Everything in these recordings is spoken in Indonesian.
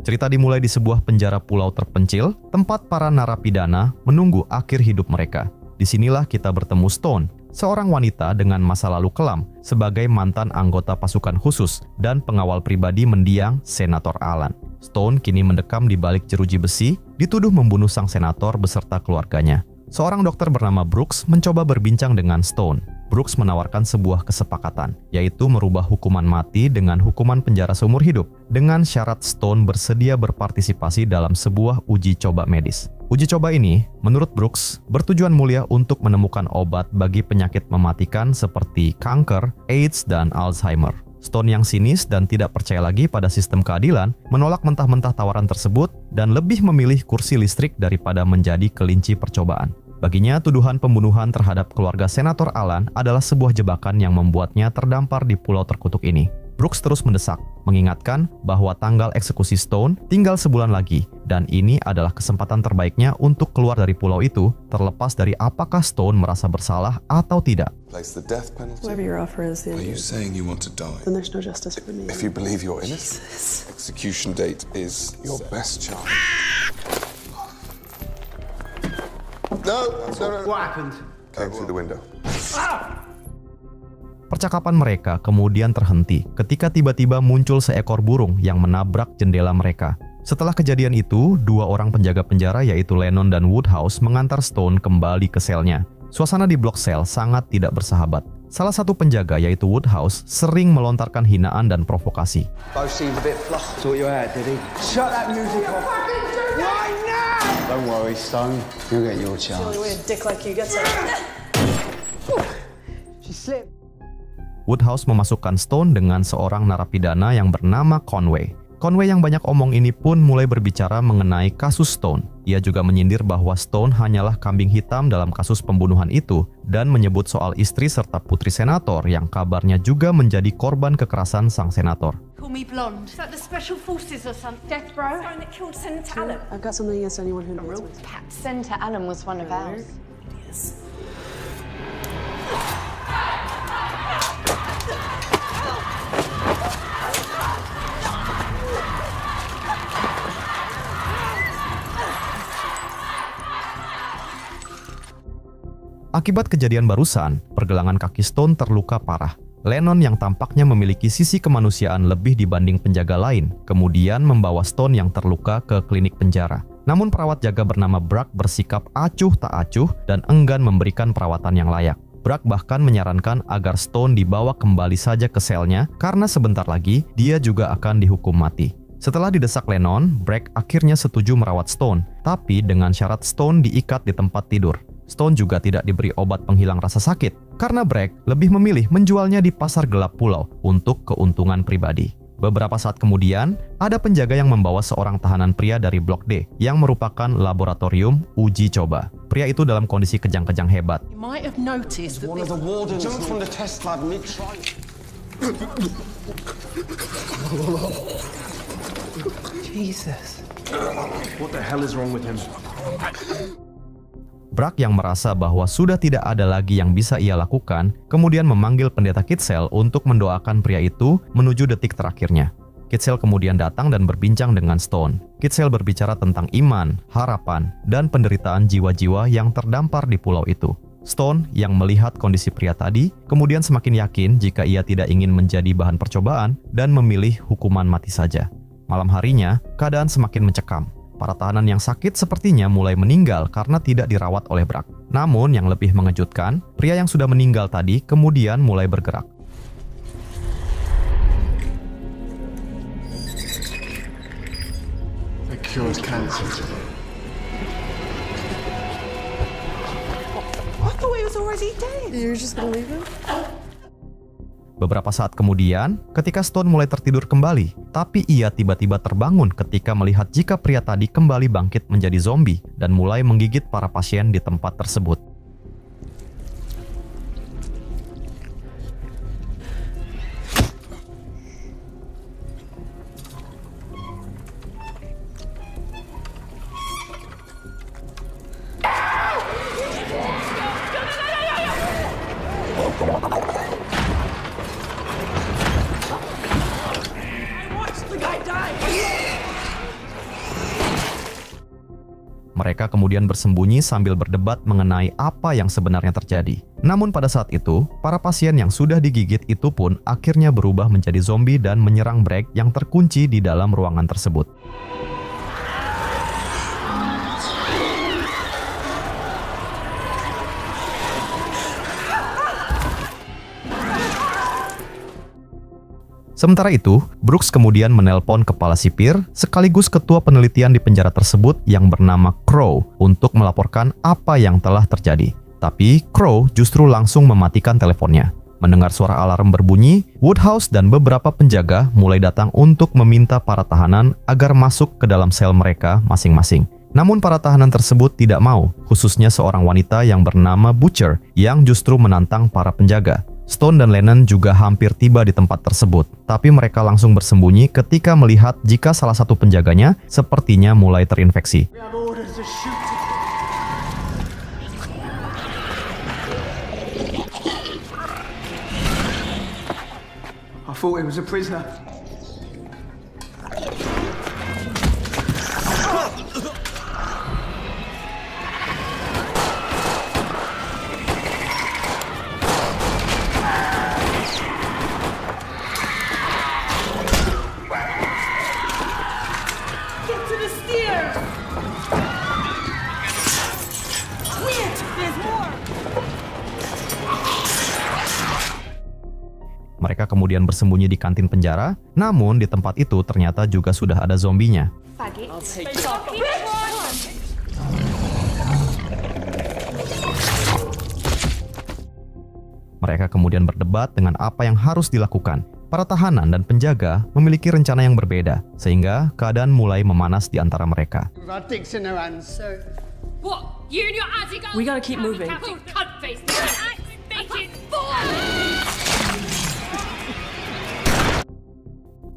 Cerita dimulai di sebuah penjara pulau terpencil, tempat para narapidana menunggu akhir hidup mereka. Disinilah kita bertemu Stone, seorang wanita dengan masa lalu kelam sebagai mantan anggota pasukan khusus dan pengawal pribadi mendiang Senator Alan. Stone kini mendekam di balik jeruji besi, dituduh membunuh sang senator beserta keluarganya. Seorang dokter bernama Brooks mencoba berbincang dengan Stone. Brooks menawarkan sebuah kesepakatan, yaitu merubah hukuman mati dengan hukuman penjara seumur hidup, dengan syarat Stone bersedia berpartisipasi dalam sebuah uji coba medis. Uji coba ini, menurut Brooks, bertujuan mulia untuk menemukan obat bagi penyakit mematikan seperti kanker, AIDS, dan Alzheimer. Stone yang sinis dan tidak percaya lagi pada sistem keadilan, menolak mentah-mentah tawaran tersebut dan lebih memilih kursi listrik daripada menjadi kelinci percobaan. Baginya, tuduhan pembunuhan terhadap keluarga Senator Alan adalah sebuah jebakan yang membuatnya terdampar di pulau terkutuk ini. Brooks terus mendesak, mengingatkan bahwa tanggal eksekusi Stone tinggal sebulan lagi, dan ini adalah kesempatan terbaiknya untuk keluar dari pulau itu, terlepas dari apakah Stone merasa bersalah atau tidak. Whatever your offer is, Are you saying you want to die? then there's no justice for me. If you believe you're innocent, execution date is your best chance. No. What happened? Came through the window. Percakapan mereka kemudian terhenti ketika tiba-tiba muncul seekor burung yang menabrak jendela mereka. Setelah kejadian itu, dua orang penjaga penjara yaitu Lennon dan Woodhouse mengantar Stone kembali ke selnya. Suasana di blok sel sangat tidak bersahabat. Salah satu penjaga yaitu Woodhouse sering melontarkan hinaan dan provokasi. Both seemed a bit flustered. Sort you out, did he? Shut that music off. Why now? Don't worry, Stone. You'll get your chance. The only way a dick like you gets it. She slipped. Woodhouse memasukkan Stone dengan seorang narapidana yang bernama Conway. Conway yang banyak omong ini pun mulai berbicara mengenai kasus Stone. Ia juga menyindir bahwa Stone hanyalah kambing hitam dalam kasus pembunuhan itu dan menyebut soal istri serta putri senator yang kabarnya juga menjadi korban kekerasan sang senator. Call me blonde. Is that the special forces or some death bro? Guy that killed Senator Allen. I've got something against anyone who knows me. Pat, Senator Allen was one of ours. Akibat kejadian barusan, pergelangan kaki Stone terluka parah. Lennon yang tampaknya memiliki sisi kemanusiaan lebih dibanding penjaga lain, kemudian membawa Stone yang terluka ke klinik penjara. Namun perawat jaga bernama Bragg bersikap acuh tak acuh dan enggan memberikan perawatan yang layak. Bragg bahkan menyarankan agar Stone dibawa kembali saja ke selnya karena sebentar lagi dia juga akan dihukum mati. Setelah didesak Lennon, Bragg akhirnya setuju merawat Stone, tapi dengan syarat Stone diikat di tempat tidur. Stone juga tidak diberi obat penghilang rasa sakit, karena Bragg lebih memilih menjualnya di pasar gelap pulau untuk keuntungan pribadi. Beberapa saat kemudian, ada penjaga yang membawa seorang tahanan pria dari Blok D yang merupakan laboratorium uji coba. Pria itu dalam kondisi kejang-kejang hebat. You might have noticed that One of the wardens jumped from the test lab mid-trial. Jesus. What the hell is wrong with him? Bragg yang merasa bahwa sudah tidak ada lagi yang bisa ia lakukan, kemudian memanggil pendeta Kitzel untuk mendoakan pria itu menuju detik terakhirnya. Kitzel kemudian datang dan berbincang dengan Stone. Kitzel berbicara tentang iman, harapan, dan penderitaan jiwa-jiwa yang terdampar di pulau itu. Stone yang melihat kondisi pria tadi, kemudian semakin yakin jika ia tidak ingin menjadi bahan percobaan dan memilih hukuman mati saja. Malam harinya, keadaan semakin mencekam. Para tahanan yang sakit sepertinya mulai meninggal karena tidak dirawat oleh Bragg. Namun yang lebih mengejutkan, pria yang sudah meninggal tadi kemudian mulai bergerak. It cures cancer. I thought he was already dead. You're just gonna leave him? Beberapa saat kemudian, ketika Stone mulai tertidur kembali, tapi ia tiba-tiba terbangun ketika melihat jika pria tadi kembali bangkit menjadi zombie dan mulai menggigit para pasien di tempat tersebut. Mereka kemudian bersembunyi sambil berdebat mengenai apa yang sebenarnya terjadi. Namun pada saat itu, para pasien yang sudah digigit itu pun akhirnya berubah menjadi zombie dan menyerang Bragg yang terkunci di dalam ruangan tersebut. Sementara itu, Brooks kemudian menelpon kepala sipir sekaligus ketua penelitian di penjara tersebut yang bernama Crow untuk melaporkan apa yang telah terjadi. Tapi Crow justru langsung mematikan teleponnya. Mendengar suara alarm berbunyi, Woodhouse dan beberapa penjaga mulai datang untuk meminta para tahanan agar masuk ke dalam sel mereka masing-masing. Namun para tahanan tersebut tidak mau, khususnya seorang wanita yang bernama Butcher yang justru menantang para penjaga. Stone dan Lennon juga hampir tiba di tempat tersebut, tapi mereka langsung bersembunyi ketika melihat jika salah satu penjaganya sepertinya mulai terinfeksi. I thought he was a prisoner. Mereka kemudian bersembunyi di kantin penjara, namun di tempat itu ternyata juga sudah ada zombinya. Mereka kemudian berdebat dengan apa yang harus dilakukan. Para tahanan dan penjaga memiliki rencana yang berbeda, sehingga keadaan mulai memanas di antara mereka. We gotta keep moving.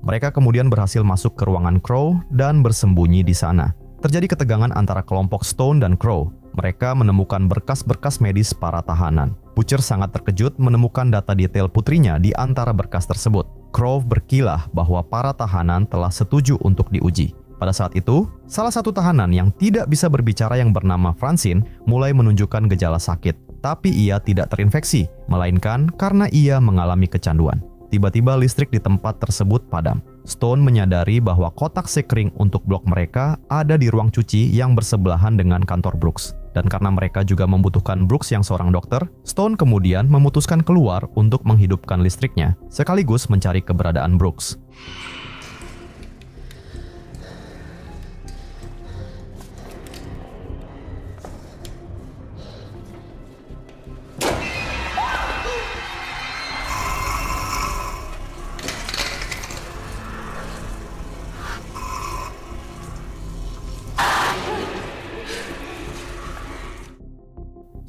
Mereka kemudian berhasil masuk ke ruangan Crow dan bersembunyi di sana. Terjadi ketegangan antara kelompok Stone dan Crow. Mereka menemukan berkas-berkas medis para tahanan. Butcher sangat terkejut menemukan data detail putrinya di antara berkas tersebut. Crow berkilah bahwa para tahanan telah setuju untuk diuji. Pada saat itu, salah satu tahanan yang tidak bisa berbicara yang bernama Francine mulai menunjukkan gejala sakit. Tapi ia tidak terinfeksi, melainkan karena ia mengalami kecanduan. Tiba-tiba listrik di tempat tersebut padam. Stone menyadari bahwa kotak sekring untuk blok mereka ada di ruang cuci yang bersebelahan dengan kantor Brooks. Dan karena mereka juga membutuhkan Brooks yang seorang dokter, Stone kemudian memutuskan keluar untuk menghidupkan listriknya, sekaligus mencari keberadaan Brooks.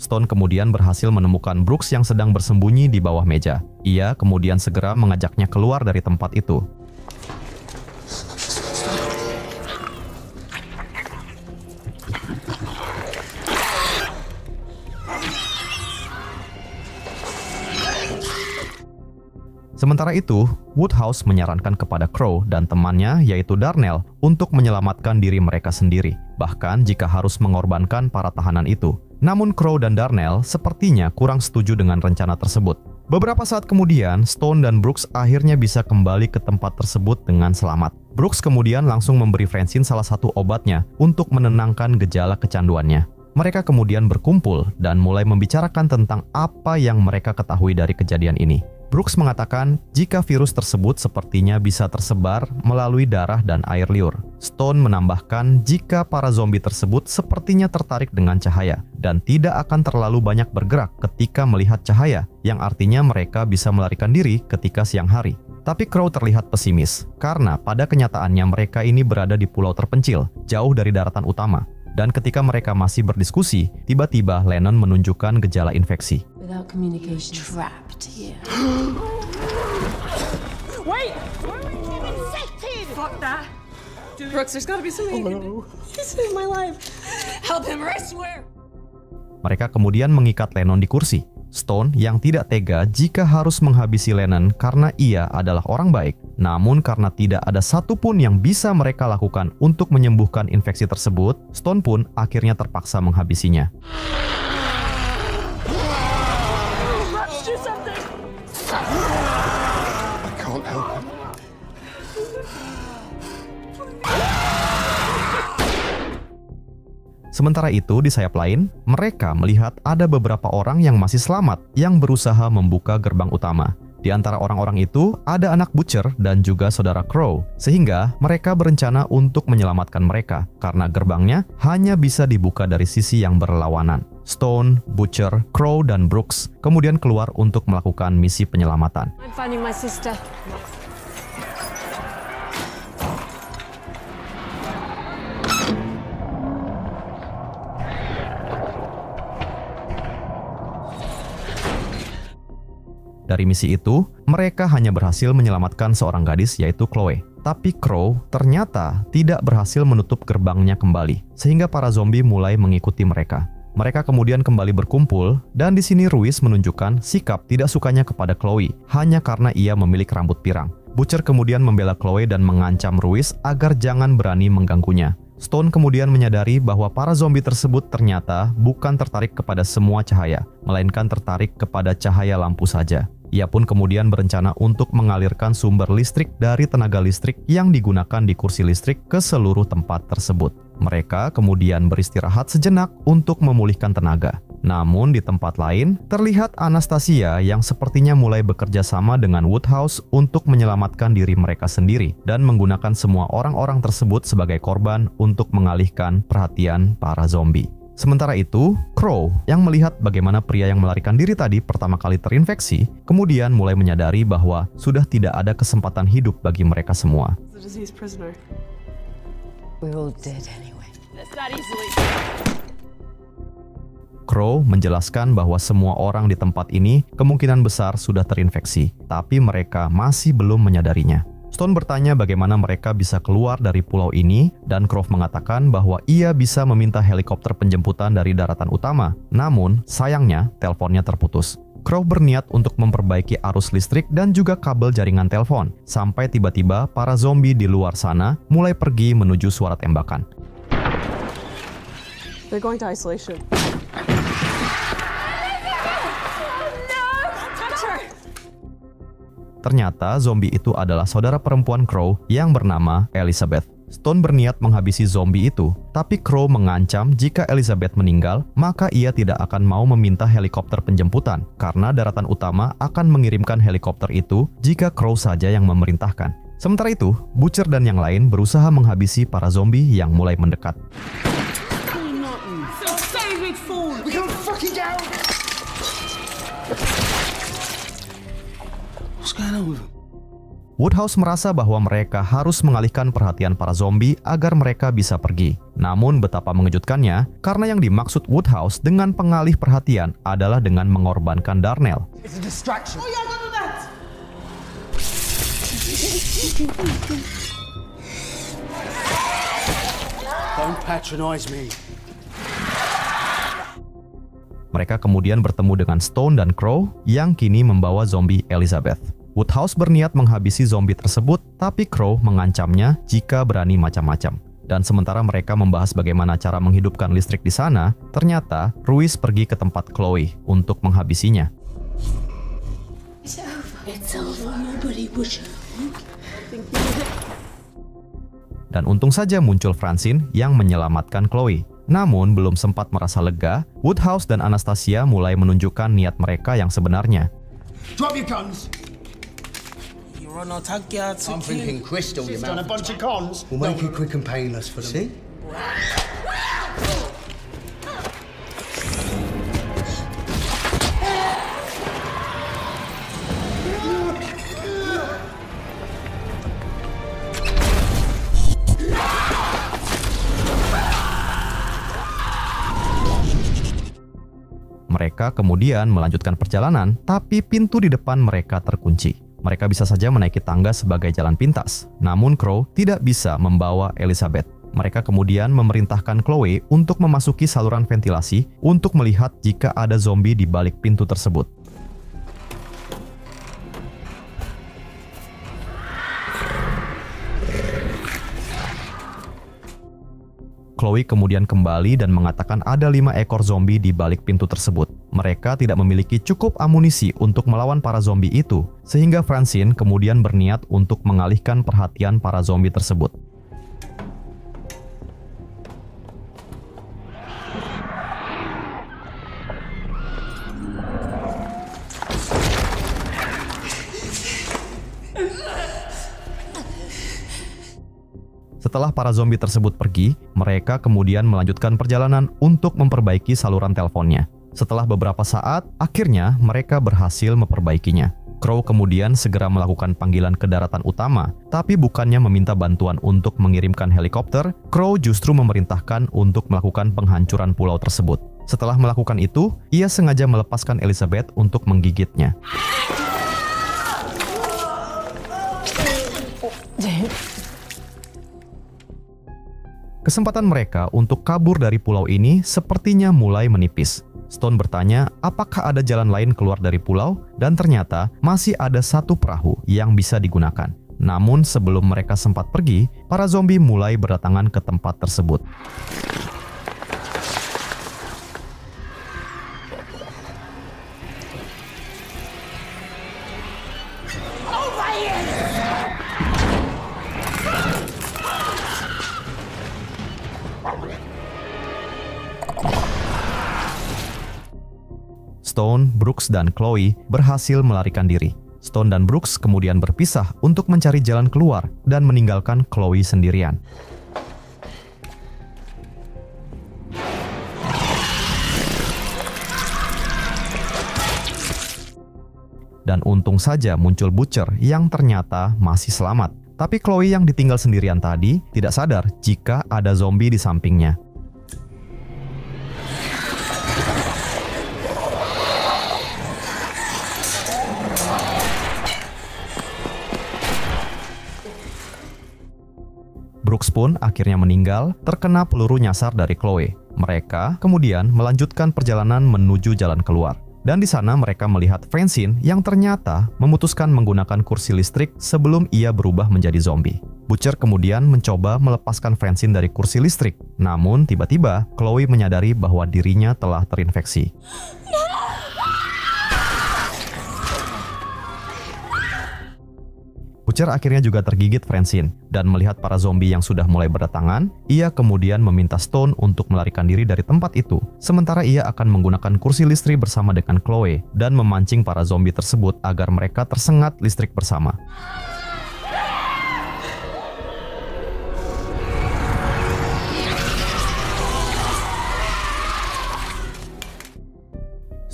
Stone kemudian berhasil menemukan Brooks yang sedang bersembunyi di bawah meja. Ia kemudian segera mengajaknya keluar dari tempat itu. Sementara itu, Woodhouse menyarankan kepada Crow dan temannya yaitu Darnell untuk menyelamatkan diri mereka sendiri, bahkan jika harus mengorbankan para tahanan itu. Namun Crow dan Darnell sepertinya kurang setuju dengan rencana tersebut. Beberapa saat kemudian, Stone dan Brooks akhirnya bisa kembali ke tempat tersebut dengan selamat. Brooks kemudian langsung memberi Francine salah satu obatnya untuk menenangkan gejala kecanduannya. Mereka kemudian berkumpul dan mulai membicarakan tentang apa yang mereka ketahui dari kejadian ini. Brooks mengatakan jika virus tersebut sepertinya bisa tersebar melalui darah dan air liur. Stone menambahkan jika para zombie tersebut sepertinya tertarik dengan cahaya dan tidak akan terlalu banyak bergerak ketika melihat cahaya, yang artinya mereka bisa melarikan diri ketika siang hari. Tapi Crow terlihat pesimis karena pada kenyataannya mereka ini berada di pulau terpencil, jauh dari daratan utama. Dan ketika mereka masih berdiskusi, tiba-tiba Lennon menunjukkan gejala infeksi. Without communication, trapped here. Wait! We're infected! Fuck that. Brooks, there's gotta be something. He saved my life. Help him or I swear. Mereka kemudian mengikat Lennon di kursi. Stone yang tidak tega jika harus menghabisi Lennon karena ia adalah orang baik. Namun karena tidak ada satupun yang bisa mereka lakukan untuk menyembuhkan infeksi tersebut, Stone pun akhirnya terpaksa menghabisinya. Sementara itu, di sayap lain, mereka melihat ada beberapa orang yang masih selamat yang berusaha membuka gerbang utama. Di antara orang-orang itu, ada anak Butcher dan juga saudara Crow, sehingga mereka berencana untuk menyelamatkan mereka, karena gerbangnya hanya bisa dibuka dari sisi yang berlawanan. Stone, Butcher, Crow, dan Brooks kemudian keluar untuk melakukan misi penyelamatan. I'm finding my sister. Dari misi itu, mereka hanya berhasil menyelamatkan seorang gadis yaitu Chloe. Tapi Crow ternyata tidak berhasil menutup gerbangnya kembali, sehingga para zombie mulai mengikuti mereka. Mereka kemudian kembali berkumpul, dan di sini Ruiz menunjukkan sikap tidak sukanya kepada Chloe, hanya karena ia memiliki rambut pirang. Butcher kemudian membela Chloe dan mengancam Ruiz agar jangan berani mengganggunya. Stone kemudian menyadari bahwa para zombie tersebut ternyata bukan tertarik kepada semua cahaya, melainkan tertarik kepada cahaya lampu saja. Ia pun kemudian berencana untuk mengalirkan sumber listrik dari tenaga listrik yang digunakan di kursi listrik ke seluruh tempat tersebut. Mereka kemudian beristirahat sejenak untuk memulihkan tenaga. Namun di tempat lain, terlihat Anastasia yang sepertinya mulai bekerja sama dengan Woodhouse untuk menyelamatkan diri mereka sendiri dan menggunakan semua orang-orang tersebut sebagai korban untuk mengalihkan perhatian para zombie. Sementara itu, Crow yang melihat bagaimana pria yang melarikan diri tadi pertama kali terinfeksi, kemudian mulai menyadari bahwa sudah tidak ada kesempatan hidup bagi mereka semua. Crow menjelaskan bahwa semua orang di tempat ini kemungkinan besar sudah terinfeksi, tapi mereka masih belum menyadarinya. Stone bertanya bagaimana mereka bisa keluar dari pulau ini, dan Crow mengatakan bahwa ia bisa meminta helikopter penjemputan dari daratan utama. Namun, sayangnya, teleponnya terputus. Crow berniat untuk memperbaiki arus listrik dan juga kabel jaringan telepon, sampai tiba-tiba para zombie di luar sana mulai pergi menuju suara tembakan. They're going to isolation. Ternyata zombie itu adalah saudara perempuan Crow yang bernama Elizabeth. Stone berniat menghabisi zombie itu, tapi Crow mengancam jika Elizabeth meninggal, maka ia tidak akan mau meminta helikopter penjemputan, karena daratan utama akan mengirimkan helikopter itu jika Crow saja yang memerintahkan. Sementara itu, Butcher dan yang lain berusaha menghabisi para zombie yang mulai mendekat. Woodhouse merasa bahwa mereka harus mengalihkan perhatian para zombie agar mereka bisa pergi. Namun betapa mengejutkannya, karena yang dimaksud Woodhouse dengan pengalih perhatian adalah dengan mengorbankan Darnell. Don't patronize me. Mereka kemudian bertemu dengan Stone dan Crow yang kini membawa zombie Elizabeth. Woodhouse berniat menghabisi zombie tersebut, tapi Crow mengancamnya jika berani macam-macam. Dan sementara mereka membahas bagaimana cara menghidupkan listrik di sana, ternyata Ruiz pergi ke tempat Chloe untuk menghabisinya. Dan untung saja muncul Francine yang menyelamatkan Chloe. Namun belum sempat merasa lega, Woodhouse dan Anastasia mulai menunjukkan niat mereka yang sebenarnya. Drop your guns. I'm thinking Crystal, you done a bunch of cons. We'll make it quick and painless for them. See? Mereka kemudian melanjutkan perjalanan, tapi pintu di depan mereka terkunci. Mereka bisa saja menaiki tangga sebagai jalan pintas, namun Crow tidak bisa membawa Elizabeth. Mereka kemudian memerintahkan Chloe untuk memasuki saluran ventilasi untuk melihat jika ada zombie di balik pintu tersebut. Chloe kemudian kembali dan mengatakan ada 5 ekor zombie di balik pintu tersebut. Mereka tidak memiliki cukup amunisi untuk melawan para zombie itu, sehingga Francine kemudian berniat untuk mengalihkan perhatian para zombie tersebut. Setelah para zombie tersebut pergi, mereka kemudian melanjutkan perjalanan untuk memperbaiki saluran teleponnya. Setelah beberapa saat, akhirnya mereka berhasil memperbaikinya. Crow kemudian segera melakukan panggilan ke daratan utama, tapi bukannya meminta bantuan untuk mengirimkan helikopter, Crow justru memerintahkan untuk melakukan penghancuran pulau tersebut. Setelah melakukan itu, ia sengaja melepaskan Elizabeth untuk menggigitnya. Kesempatan mereka untuk kabur dari pulau ini sepertinya mulai menipis. Stone bertanya apakah ada jalan lain keluar dari pulau, dan ternyata masih ada satu perahu yang bisa digunakan. Namun sebelum mereka sempat pergi, para zombie mulai berdatangan ke tempat tersebut. Stone, Brooks, dan Chloe berhasil melarikan diri. Stone dan Brooks kemudian berpisah untuk mencari jalan keluar dan meninggalkan Chloe sendirian. Dan untung saja muncul Butcher yang ternyata masih selamat. Tapi Chloe yang ditinggal sendirian tadi tidak sadar jika ada zombie di sampingnya. Brooks pun akhirnya meninggal terkena peluru nyasar dari Chloe. Mereka kemudian melanjutkan perjalanan menuju jalan keluar. Dan di sana mereka melihat Francine yang ternyata memutuskan menggunakan kursi listrik sebelum ia berubah menjadi zombie. Butcher kemudian mencoba melepaskan Francine dari kursi listrik. Namun tiba-tiba Chloe menyadari bahwa dirinya telah terinfeksi. Butcher akhirnya juga tergigit Francine, dan melihat para zombie yang sudah mulai berdatangan, ia kemudian meminta Stone untuk melarikan diri dari tempat itu. Sementara ia akan menggunakan kursi listrik bersama dengan Chloe dan memancing para zombie tersebut agar mereka tersengat listrik bersama.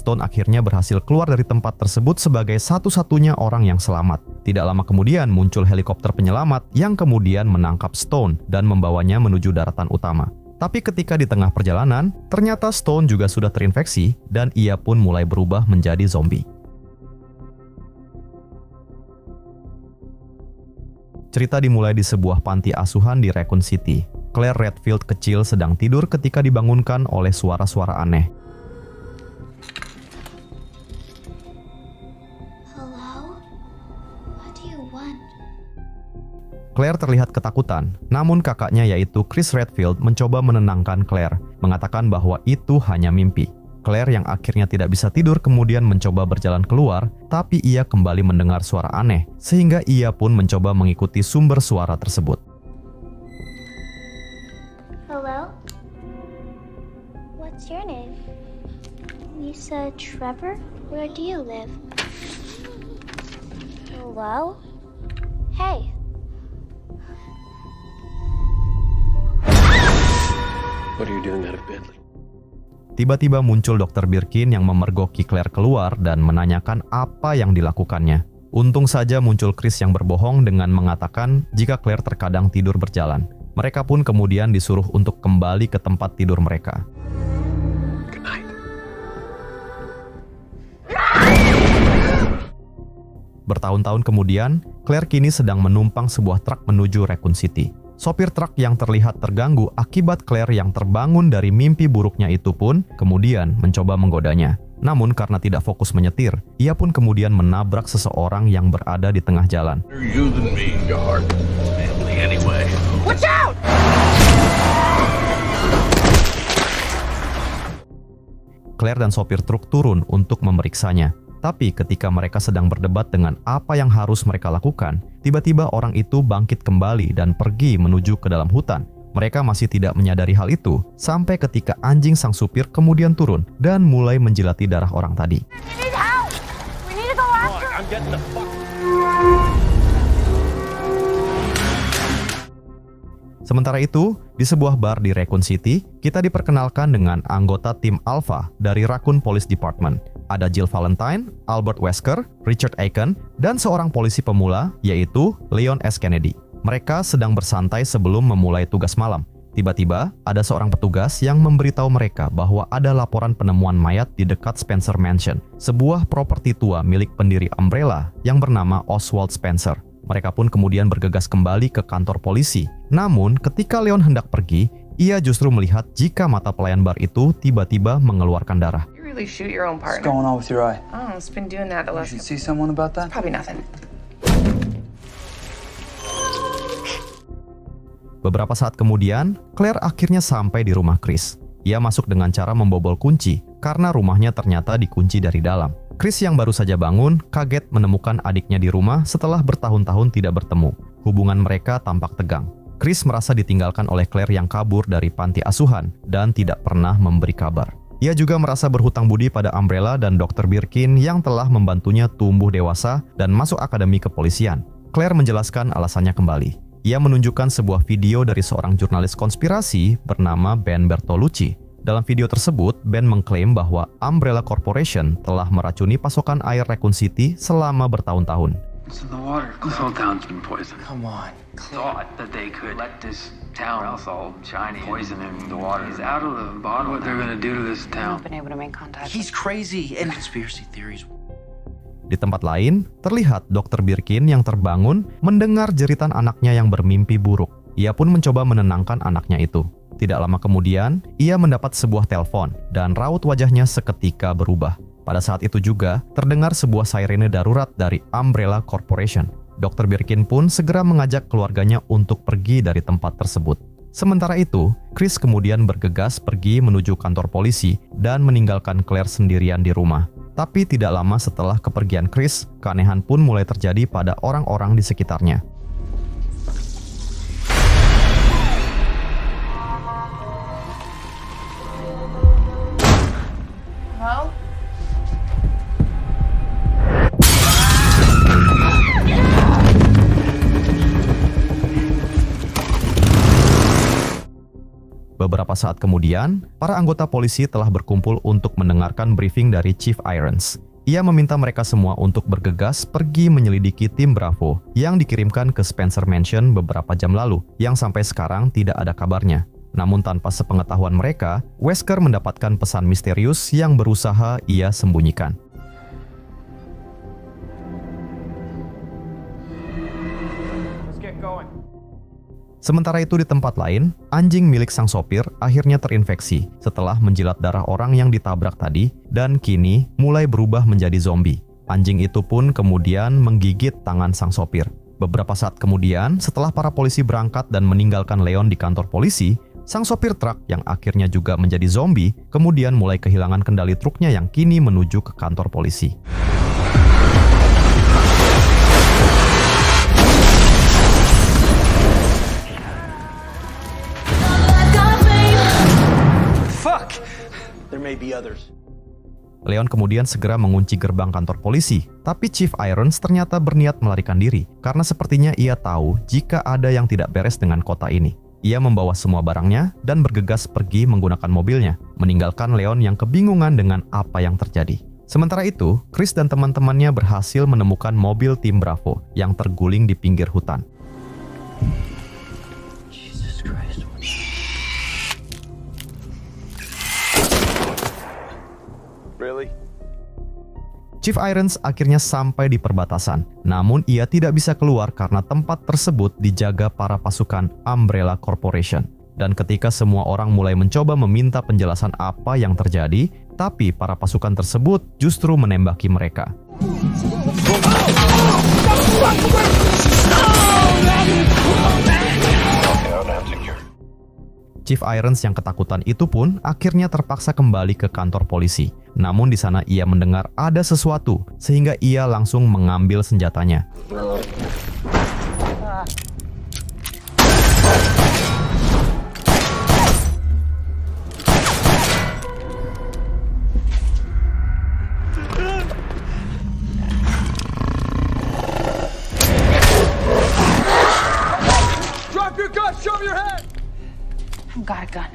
Stone akhirnya berhasil keluar dari tempat tersebut sebagai satu-satunya orang yang selamat. Tidak lama kemudian muncul helikopter penyelamat yang kemudian menangkap Stone dan membawanya menuju daratan utama. Tapi ketika di tengah perjalanan, ternyata Stone juga sudah terinfeksi dan ia pun mulai berubah menjadi zombie. Cerita dimulai di sebuah panti asuhan di Raccoon City. Claire Redfield kecil sedang tidur ketika dibangunkan oleh suara-suara aneh. Claire terlihat ketakutan, namun kakaknya yaitu Chris Redfield mencoba menenangkan Claire, mengatakan bahwa itu hanya mimpi. Claire yang akhirnya tidak bisa tidur kemudian mencoba berjalan keluar, tapi ia kembali mendengar suara aneh, sehingga ia pun mencoba mengikuti sumber suara tersebut. Hello? What's your name? Lisa Trevor? Where do you live? Hello? Hey. What are you doing out of bed? Tiba-tiba muncul Dr. Birkin yang memergoki Claire keluar dan menanyakan apa yang dilakukannya. Untung saja muncul Chris yang berbohong dengan mengatakan jika Claire terkadang tidur berjalan. Mereka pun kemudian disuruh untuk kembali ke tempat tidur mereka. Good night. Bertahun-tahun kemudian, Claire kini sedang menumpang sebuah truk menuju Raccoon City. Sopir truk yang terlihat terganggu akibat Claire yang terbangun dari mimpi buruknya itu pun kemudian mencoba menggodanya. Namun karena tidak fokus menyetir, ia pun kemudian menabrak seseorang yang berada di tengah jalan. Watch out! Claire dan sopir truk turun untuk memeriksanya. Tapi ketika mereka sedang berdebat dengan apa yang harus mereka lakukan, tiba-tiba orang itu bangkit kembali dan pergi menuju ke dalam hutan. Mereka masih tidak menyadari hal itu, sampai ketika anjing sang supir kemudian turun dan mulai menjilati darah orang tadi. Sementara itu, di sebuah bar di Raccoon City, kita diperkenalkan dengan anggota tim Alpha dari Raccoon Police Department. Ada Jill Valentine, Albert Wesker, Richard Aiken, dan seorang polisi pemula, yaitu Leon S. Kennedy. Mereka sedang bersantai sebelum memulai tugas malam. Tiba-tiba, ada seorang petugas yang memberitahu mereka bahwa ada laporan penemuan mayat di dekat Spencer Mansion, sebuah properti tua milik pendiri Umbrella yang bernama Oswald Spencer. Mereka pun kemudian bergegas kembali ke kantor polisi. Namun, ketika Leon hendak pergi, ia justru melihat jika mata pelayan bar itu tiba-tiba mengeluarkan darah. You really shoot your own partner. What's going on with your eye? Oh, it's been doing that the last You should see someone about that? Probably nothing. Beberapa saat kemudian, Claire akhirnya sampai di rumah Chris. Ia masuk dengan cara membobol kunci, karena rumahnya ternyata dikunci dari dalam. Chris yang baru saja bangun, kaget menemukan adiknya di rumah setelah bertahun-tahun tidak bertemu. Hubungan mereka tampak tegang. Chris merasa ditinggalkan oleh Claire yang kabur dari panti asuhan dan tidak pernah memberi kabar. Ia juga merasa berhutang budi pada Umbrella dan Dr. Birkin yang telah membantunya tumbuh dewasa dan masuk akademi kepolisian. Claire menjelaskan alasannya kembali. Ia menunjukkan sebuah video dari seorang jurnalis konspirasi bernama Ben Bertolucci. Dalam video tersebut, Ben mengklaim bahwa Umbrella Corporation telah meracuni pasokan air Raccoon City selama bertahun-tahun. So the water, this whole town's been poisoned. Come on. Thought that they could let this town all shiny poisoning the water. He's out of the bottle. What they're gonna do to this town? I've been able to make contact. He's crazy and conspiracy theories. Di tempat lain, terlihat Dr. Birkin yang terbangun mendengar jeritan anaknya yang bermimpi buruk. Ia pun mencoba menenangkan anaknya itu. Tidak lama kemudian, ia mendapat sebuah telepon dan raut wajahnya seketika berubah. Pada saat itu juga, terdengar sebuah sirene darurat dari Umbrella Corporation. Dr. Birkin pun segera mengajak keluarganya untuk pergi dari tempat tersebut. Sementara itu, Chris kemudian bergegas pergi menuju kantor polisi dan meninggalkan Claire sendirian di rumah. Tapi tidak lama setelah kepergian Chris, keanehan pun mulai terjadi pada orang-orang di sekitarnya. Hello? Beberapa saat kemudian, para anggota polisi telah berkumpul untuk mendengarkan briefing dari Chief Irons. Ia meminta mereka semua untuk bergegas pergi menyelidiki tim Bravo yang dikirimkan ke Spencer Mansion beberapa jam lalu, yang sampai sekarang tidak ada kabarnya. Namun tanpa sepengetahuan mereka, Wesker mendapatkan pesan misterius yang berusaha ia sembunyikan. Let's get going. Sementara itu di tempat lain, anjing milik sang sopir akhirnya terinfeksi setelah menjilat darah orang yang ditabrak tadi dan kini mulai berubah menjadi zombie. Anjing itu pun kemudian menggigit tangan sang sopir. Beberapa saat kemudian, setelah para polisi berangkat dan meninggalkan Leon di kantor polisi, sang sopir truk yang akhirnya juga menjadi zombie kemudian mulai kehilangan kendali truknya yang kini menuju ke kantor polisi. Fuck! There may be others. Leon kemudian segera mengunci gerbang kantor polisi, tapi Chief Irons ternyata berniat melarikan diri karena sepertinya ia tahu jika ada yang tidak beres dengan kota ini. Ia membawa semua barangnya dan bergegas pergi menggunakan mobilnya, meninggalkan Leon yang kebingungan dengan apa yang terjadi. Sementara itu, Chris dan teman-temannya berhasil menemukan mobil tim Bravo yang terguling di pinggir hutan. Jesus Christ. Really? Chief Irons akhirnya sampai di perbatasan. Namun ia tidak bisa keluar karena tempat tersebut dijaga para pasukan Umbrella Corporation. Dan ketika semua orang mulai mencoba meminta penjelasan apa yang terjadi, tapi para pasukan tersebut justru menembaki mereka. Chief Irons yang ketakutan itu pun akhirnya terpaksa kembali ke kantor polisi. Namun di sana ia mendengar ada sesuatu, sehingga ia langsung mengambil senjatanya. Drop your gun, show me your hand! Got a gun.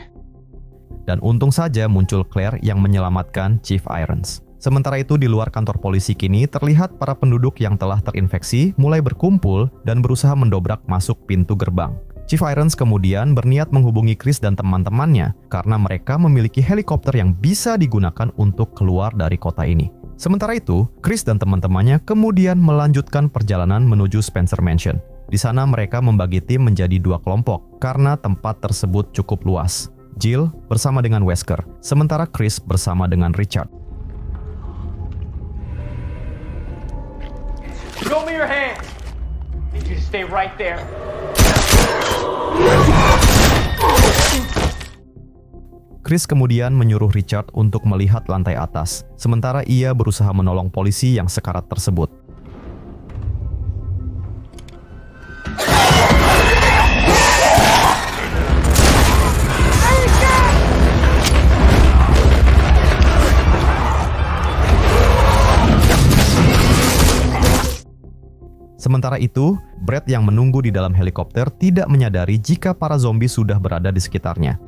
Dan untung saja muncul Claire yang menyelamatkan Chief Irons. Sementara itu di luar kantor polisi kini terlihat para penduduk yang telah terinfeksi mulai berkumpul dan berusaha mendobrak masuk pintu gerbang. Chief Irons kemudian berniat menghubungi Chris dan teman-temannya karena mereka memiliki helikopter yang bisa digunakan untuk keluar dari kota ini. Sementara itu, Chris dan teman-temannya kemudian melanjutkan perjalanan menuju Spencer Mansion. Di sana mereka membagi tim menjadi 2 kelompok karena tempat tersebut cukup luas. Jill bersama dengan Wesker, sementara Chris bersama dengan Richard. Show me your hands. Need you to stay right there. Chris kemudian menyuruh Richard untuk melihat lantai atas, sementara ia berusaha menolong polisi yang sekarat tersebut. Sementara itu, Brad yang menunggu di dalam helikopter tidak menyadari jika para zombie sudah berada di sekitarnya.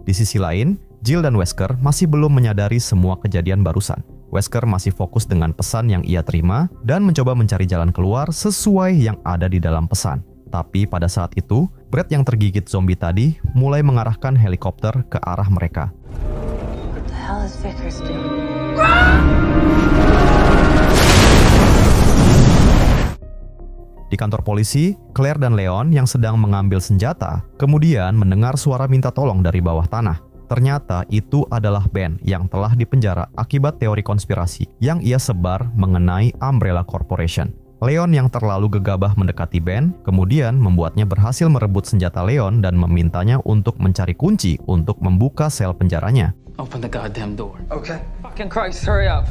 Di sisi lain, Jill dan Wesker masih belum menyadari semua kejadian barusan. Wesker masih fokus dengan pesan yang ia terima dan mencoba mencari jalan keluar sesuai yang ada di dalam pesan. Tapi pada saat itu, Brad yang tergigit zombie tadi mulai mengarahkan helikopter ke arah mereka. What the hell is Vickers doing? Di kantor polisi, Claire dan Leon yang sedang mengambil senjata kemudian mendengar suara minta tolong dari bawah tanah. Ternyata itu adalah Ben yang telah dipenjara akibat teori konspirasi yang ia sebar mengenai Umbrella Corporation. Leon yang terlalu gegabah mendekati Ben kemudian membuatnya berhasil merebut senjata Leon dan memintanya untuk mencari kunci untuk membuka sel penjaranya. Open the goddamn door. Okay. Fucking Christ, hurry up.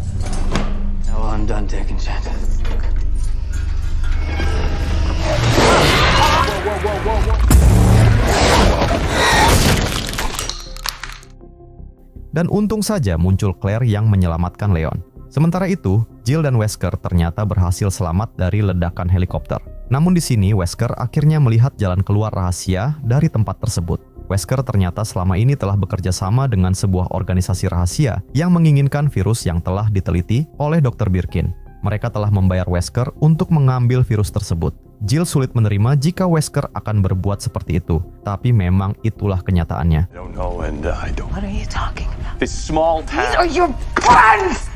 Well, I'm done taking chances. Dan untung saja muncul Claire yang menyelamatkan Leon. Sementara itu, Jill dan Wesker ternyata berhasil selamat dari ledakan helikopter. Namun di sini Wesker akhirnya melihat jalan keluar rahasia dari tempat tersebut. Wesker ternyata selama ini telah bekerja sama dengan sebuah organisasi rahasia yang menginginkan virus yang telah diteliti oleh Dr. Birkin. Mereka telah membayar Wesker untuk mengambil virus tersebut. Jill sulit menerima jika Wesker akan berbuat seperti itu, tapi memang itulah kenyataannya. What are you talking about? This small town. These are your friends!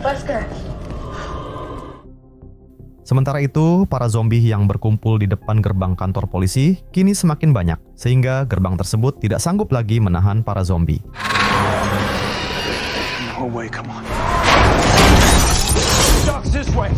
Wesker. Sementara itu, para zombie yang berkumpul di depan gerbang kantor polisi kini semakin banyak, sehingga gerbang tersebut tidak sanggup lagi menahan para zombie. No way, come on. Ducks this way.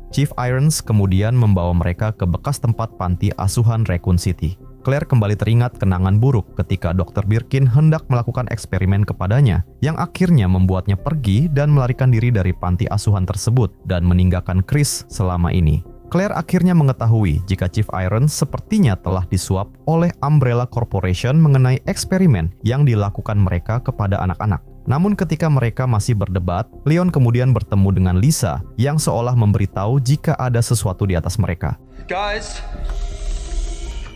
Chief Irons kemudian membawa mereka ke bekas tempat panti asuhan Raccoon City. Claire kembali teringat kenangan buruk ketika Dr. Birkin hendak melakukan eksperimen kepadanya, yang akhirnya membuatnya pergi dan melarikan diri dari panti asuhan tersebut dan meninggalkan Chris selama ini. Claire akhirnya mengetahui jika Chief Irons sepertinya telah disuap oleh Umbrella Corporation mengenai eksperimen yang dilakukan mereka kepada anak-anak. Namun ketika mereka masih berdebat, Leon kemudian bertemu dengan Lisa yang seolah memberitahu jika ada sesuatu di atas mereka. Guys!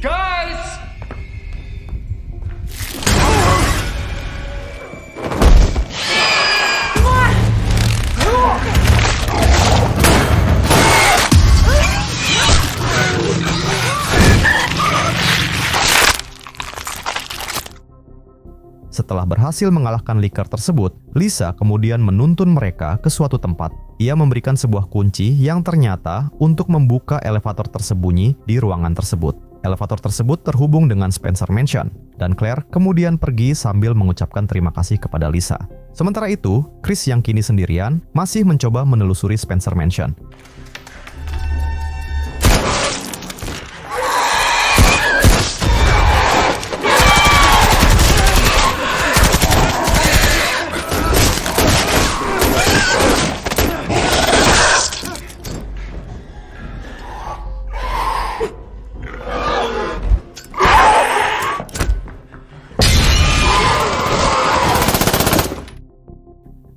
Guys! Setelah berhasil mengalahkan liker tersebut, Lisa kemudian menuntun mereka ke suatu tempat. Ia memberikan sebuah kunci yang ternyata untuk membuka elevator tersembunyi di ruangan tersebut. Elevator tersebut terhubung dengan Spencer Mansion, dan Claire kemudian pergi sambil mengucapkan terima kasih kepada Lisa. Sementara itu, Chris yang kini sendirian masih mencoba menelusuri Spencer Mansion.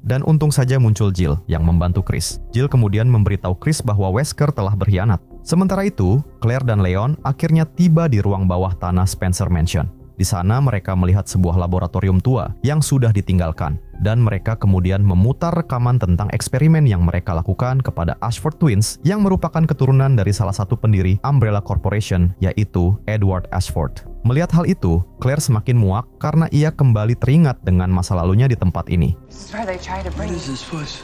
Dan untung saja muncul Jill yang membantu Chris. Jill kemudian memberitahu Chris bahwa Wesker telah berkhianat. Sementara itu, Claire dan Leon akhirnya tiba di ruang bawah tanah Spencer Mansion. Di sana mereka melihat sebuah laboratorium tua yang sudah ditinggalkan. Dan mereka kemudian memutar rekaman tentang eksperimen yang mereka lakukan kepada Ashford Twins yang merupakan keturunan dari salah satu pendiri Umbrella Corporation, yaitu Edward Ashford. Melihat hal itu, Claire semakin muak karena ia kembali teringat dengan masa lalunya di tempat ini. This is where they try to bring What is this place?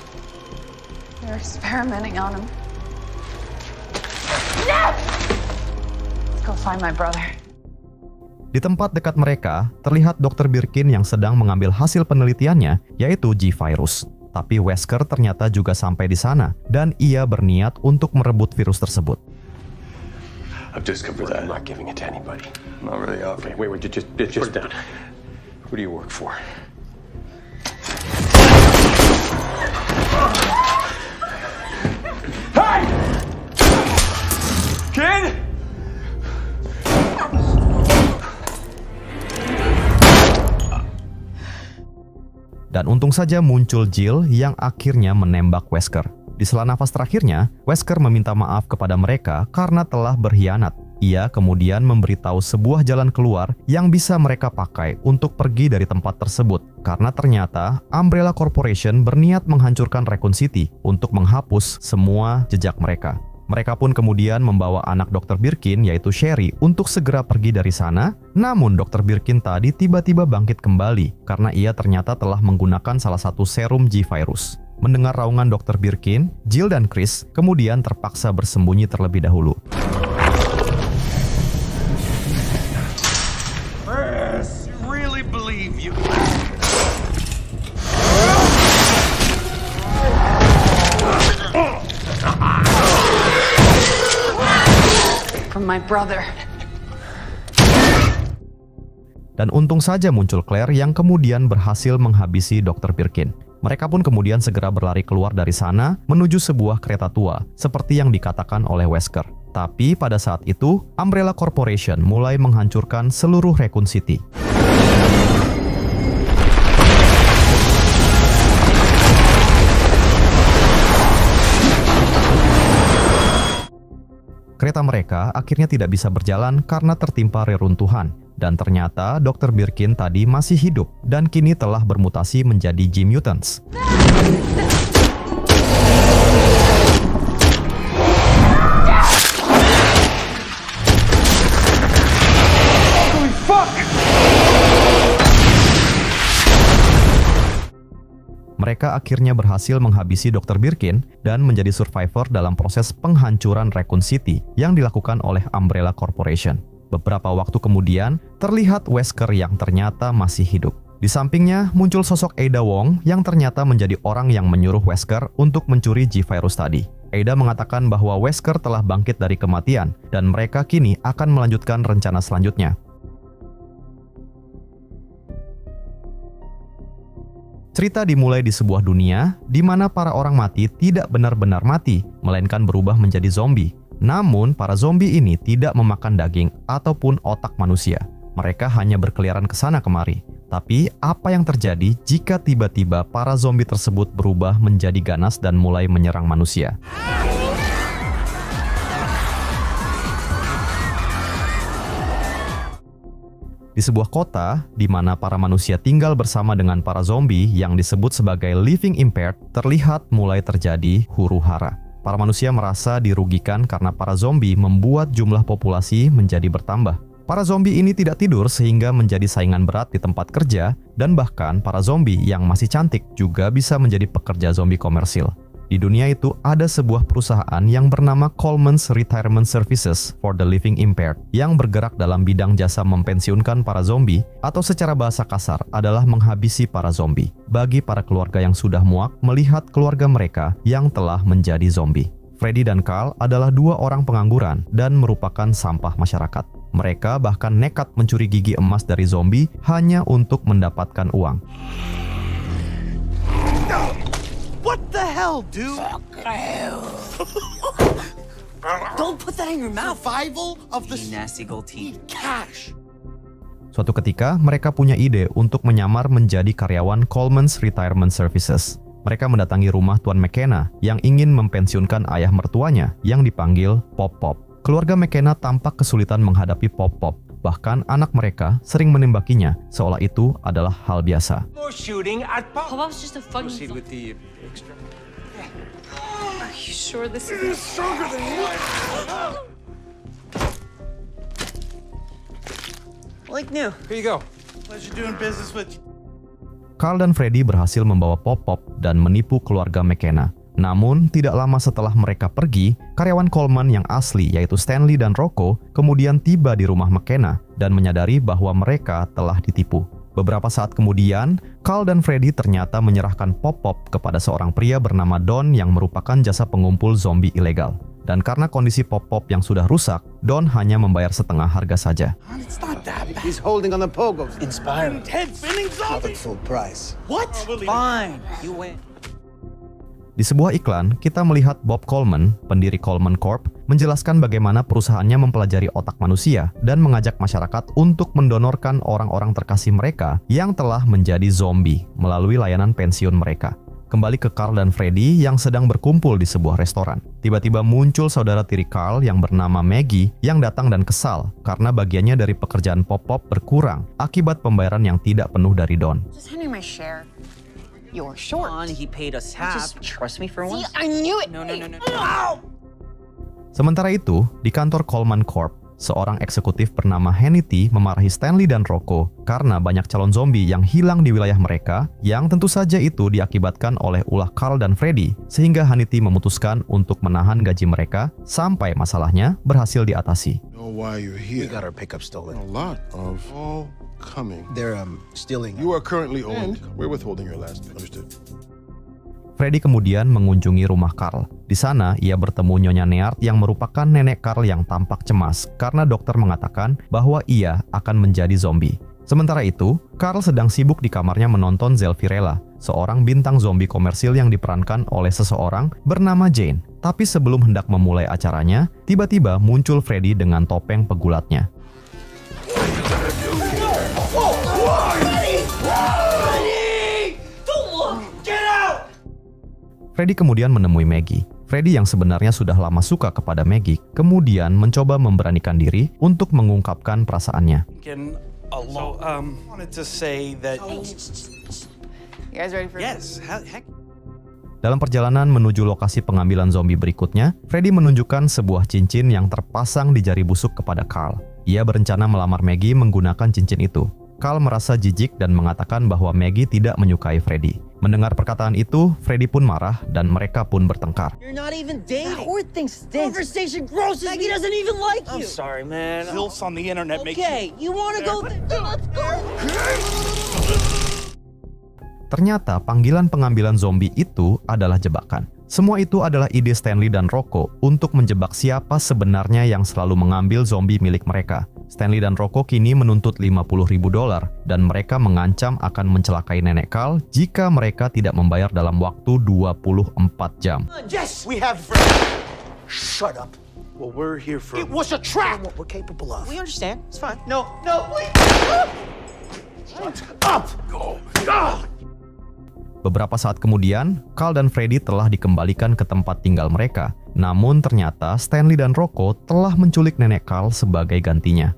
They're experimenting on him. No! Let's go find my brother. Di tempat dekat mereka, terlihat Dr. Birkin yang sedang mengambil hasil penelitiannya, yaitu G-Virus. Tapi Wesker ternyata juga sampai di sana, dan ia berniat untuk merebut virus tersebut. I've discovered that. I'm not giving it to anybody. Not really. Okay, wait, just put it down. Who do you work for? Hey! Kid! Dan untung saja muncul Jill yang akhirnya menembak Wesker. Di sela nafas terakhirnya, Wesker meminta maaf kepada mereka karena telah berkhianat. Ia kemudian memberitahu sebuah jalan keluar yang bisa mereka pakai untuk pergi dari tempat tersebut. Karena ternyata Umbrella Corporation berniat menghancurkan Raccoon City untuk menghapus semua jejak mereka. Mereka pun kemudian membawa anak Dr. Birkin yaitu Sherry untuk segera pergi dari sana. Namun Dr. Birkin tadi tiba-tiba bangkit kembali karena ia ternyata telah menggunakan salah satu serum G-Virus. Mendengar raungan Dr. Birkin, Jill dan Chris kemudian terpaksa bersembunyi terlebih dahulu. Chris, you really believe you? From my brother. Dan untung saja muncul Claire yang kemudian berhasil menghabisi Dr. Birkin. Mereka pun kemudian segera berlari keluar dari sana menuju sebuah kereta tua, seperti yang dikatakan oleh Wesker. Tapi pada saat itu, Umbrella Corporation mulai menghancurkan seluruh Raccoon City. Kereta mereka akhirnya tidak bisa berjalan karena tertimpa reruntuhan. Dan ternyata Dr. Birkin tadi masih hidup dan kini telah bermutasi menjadi G-Mutants. Mereka akhirnya berhasil menghabisi Dr. Birkin dan menjadi survivor dalam proses penghancuran Raccoon City yang dilakukan oleh Umbrella Corporation. Beberapa waktu kemudian, terlihat Wesker yang ternyata masih hidup. Di sampingnya muncul sosok Ada Wong yang ternyata menjadi orang yang menyuruh Wesker untuk mencuri G-Virus tadi. Ada mengatakan bahwa Wesker telah bangkit dari kematian dan mereka kini akan melanjutkan rencana selanjutnya. Cerita dimulai di sebuah dunia di mana para orang mati tidak benar-benar mati, melainkan berubah menjadi zombie. Namun, para zombie ini tidak memakan daging ataupun otak manusia. Mereka hanya berkeliaran ke sana kemari. Tapi, apa yang terjadi jika tiba-tiba para zombie tersebut berubah menjadi ganas dan mulai menyerang manusia? Di sebuah kota, di mana para manusia tinggal bersama dengan para zombie yang disebut sebagai living impaired, terlihat mulai terjadi huru-hara. Para manusia merasa dirugikan karena para zombie membuat jumlah populasi menjadi bertambah. Para zombie ini tidak tidur sehingga menjadi saingan berat di tempat kerja, dan bahkan para zombie yang masih cantik juga bisa menjadi pekerja zombie komersil. Di dunia itu ada sebuah perusahaan yang bernama Coleman's Retirement Services for the Living Impaired yang bergerak dalam bidang jasa mempensiunkan para zombie, atau secara bahasa kasar adalah menghabisi para zombie, bagi para keluarga yang sudah muak melihat keluarga mereka yang telah menjadi zombie. Freddy dan Carl adalah dua orang pengangguran dan merupakan sampah masyarakat. Mereka bahkan nekat mencuri gigi emas dari zombie hanya untuk mendapatkan uang. What the hell, dude? Fuck hell. Don't put that in your mouth. Survival of the nasty gold teeth. Cash. Suatu ketika, mereka punya ide untuk menyamar menjadi karyawan Coleman's Retirement Services. Mereka mendatangi rumah Tuan McKenna yang ingin mempensiunkan ayah mertuanya yang dipanggil Pop-Pop. Keluarga McKenna tampak kesulitan menghadapi Pop-Pop. Bahkan anak mereka sering menembakinya, seolah itu adalah hal biasa. More shooting at Pop-Pop's just a funny. Proceed with the extra. Are you sure this is stronger than you? Like new. Here you go. Pleasure doing business with you. Carl dan Freddy berhasil membawa Pop-Pop dan menipu keluarga McKenna. Namun, tidak lama setelah mereka pergi, karyawan Coleman yang asli yaitu Stanley dan Rocco kemudian tiba di rumah McKenna dan menyadari bahwa mereka telah ditipu. Beberapa saat kemudian, Carl dan Freddy ternyata menyerahkan Pop-Pop kepada seorang pria bernama Don yang merupakan jasa pengumpul zombie ilegal. Dan karena kondisi Pop-Pop yang sudah rusak, Don hanya membayar setengah harga saja. It's not that bad. He's holding on the pogos. Inspiring. Head spinning zombie. Full price. What? Fine. You win. Di sebuah iklan, kita melihat Bob Coleman, pendiri Coleman Corp, menjelaskan bagaimana perusahaannya mempelajari otak manusia dan mengajak masyarakat untuk mendonorkan orang-orang terkasih mereka yang telah menjadi zombie melalui layanan pensiun mereka. Kembali ke Carl dan Freddy yang sedang berkumpul di sebuah restoran. Tiba-tiba muncul saudara tiri Carl yang bernama Maggie yang datang dan kesal karena bagiannya dari pekerjaan Pop-Pop berkurang akibat pembayaran yang tidak penuh dari Don. Just hand me my share. You're short. He paid us half. Trust me for once. See, I knew it. No. Sementara itu, di kantor Coleman Corp, seorang eksekutif bernama Hannity memarahi Stanley dan Rocco karena banyak calon zombie yang hilang di wilayah mereka, yang tentu saja itu diakibatkan oleh ulah Carl dan Freddy, sehingga Hannity memutuskan untuk menahan gaji mereka sampai masalahnya berhasil diatasi. Why you're here? We got our pickup stolen. A lot of all coming. They're stealing. You are currently owned. We're withholding your last bit. Understood. Freddy kemudian mengunjungi rumah Carl. Di sana, ia bertemu Nyonya Neart yang merupakan nenek Carl yang tampak cemas karena dokter mengatakan bahwa ia akan menjadi zombie. Sementara itu, Carl sedang sibuk di kamarnya menonton Zelfirella, seorang bintang zombie komersil yang diperankan oleh seseorang bernama Jane. Tapi sebelum hendak memulai acaranya, tiba-tiba muncul Freddy dengan topeng pegulatnya. Freddy kemudian menemui Maggie. Freddy yang sebenarnya sudah lama suka kepada Maggie, kemudian mencoba memberanikan diri untuk mengungkapkan perasaannya. Dalam perjalanan menuju lokasi pengambilan zombie berikutnya, Freddy menunjukkan sebuah cincin yang terpasang di jari busuk kepada Carl. Ia berencana melamar Maggie menggunakan cincin itu. Carl merasa jijik dan mengatakan bahwa Maggie tidak menyukai Freddy. Mendengar perkataan itu, Freddy pun marah dan mereka pun bertengkar. You're not even dating. That word thing stinks. Conversation grosses me. Maggie doesn't even like you. I'm sorry, man. Filth on the internet makes you... Okay, you wanna go there? Let's go. Ternyata panggilan pengambilan zombie itu adalah jebakan. Semua itu adalah ide Stanley dan Rocco untuk menjebak siapa sebenarnya yang selalu mengambil zombie milik mereka. Stanley dan Rocco kini menuntut $50.000 dan mereka mengancam akan mencelakai nenek Carl jika mereka tidak membayar dalam waktu 24 jam. Yes, we have. Shut up. Well, we're here for... It was a trap. What we're capable of. We understand. It's fine. No, wait. Shut up. Go. Beberapa saat kemudian, Carl dan Freddy telah dikembalikan ke tempat tinggal mereka. Namun ternyata Stanley dan Rocco telah menculik nenek Carl sebagai gantinya.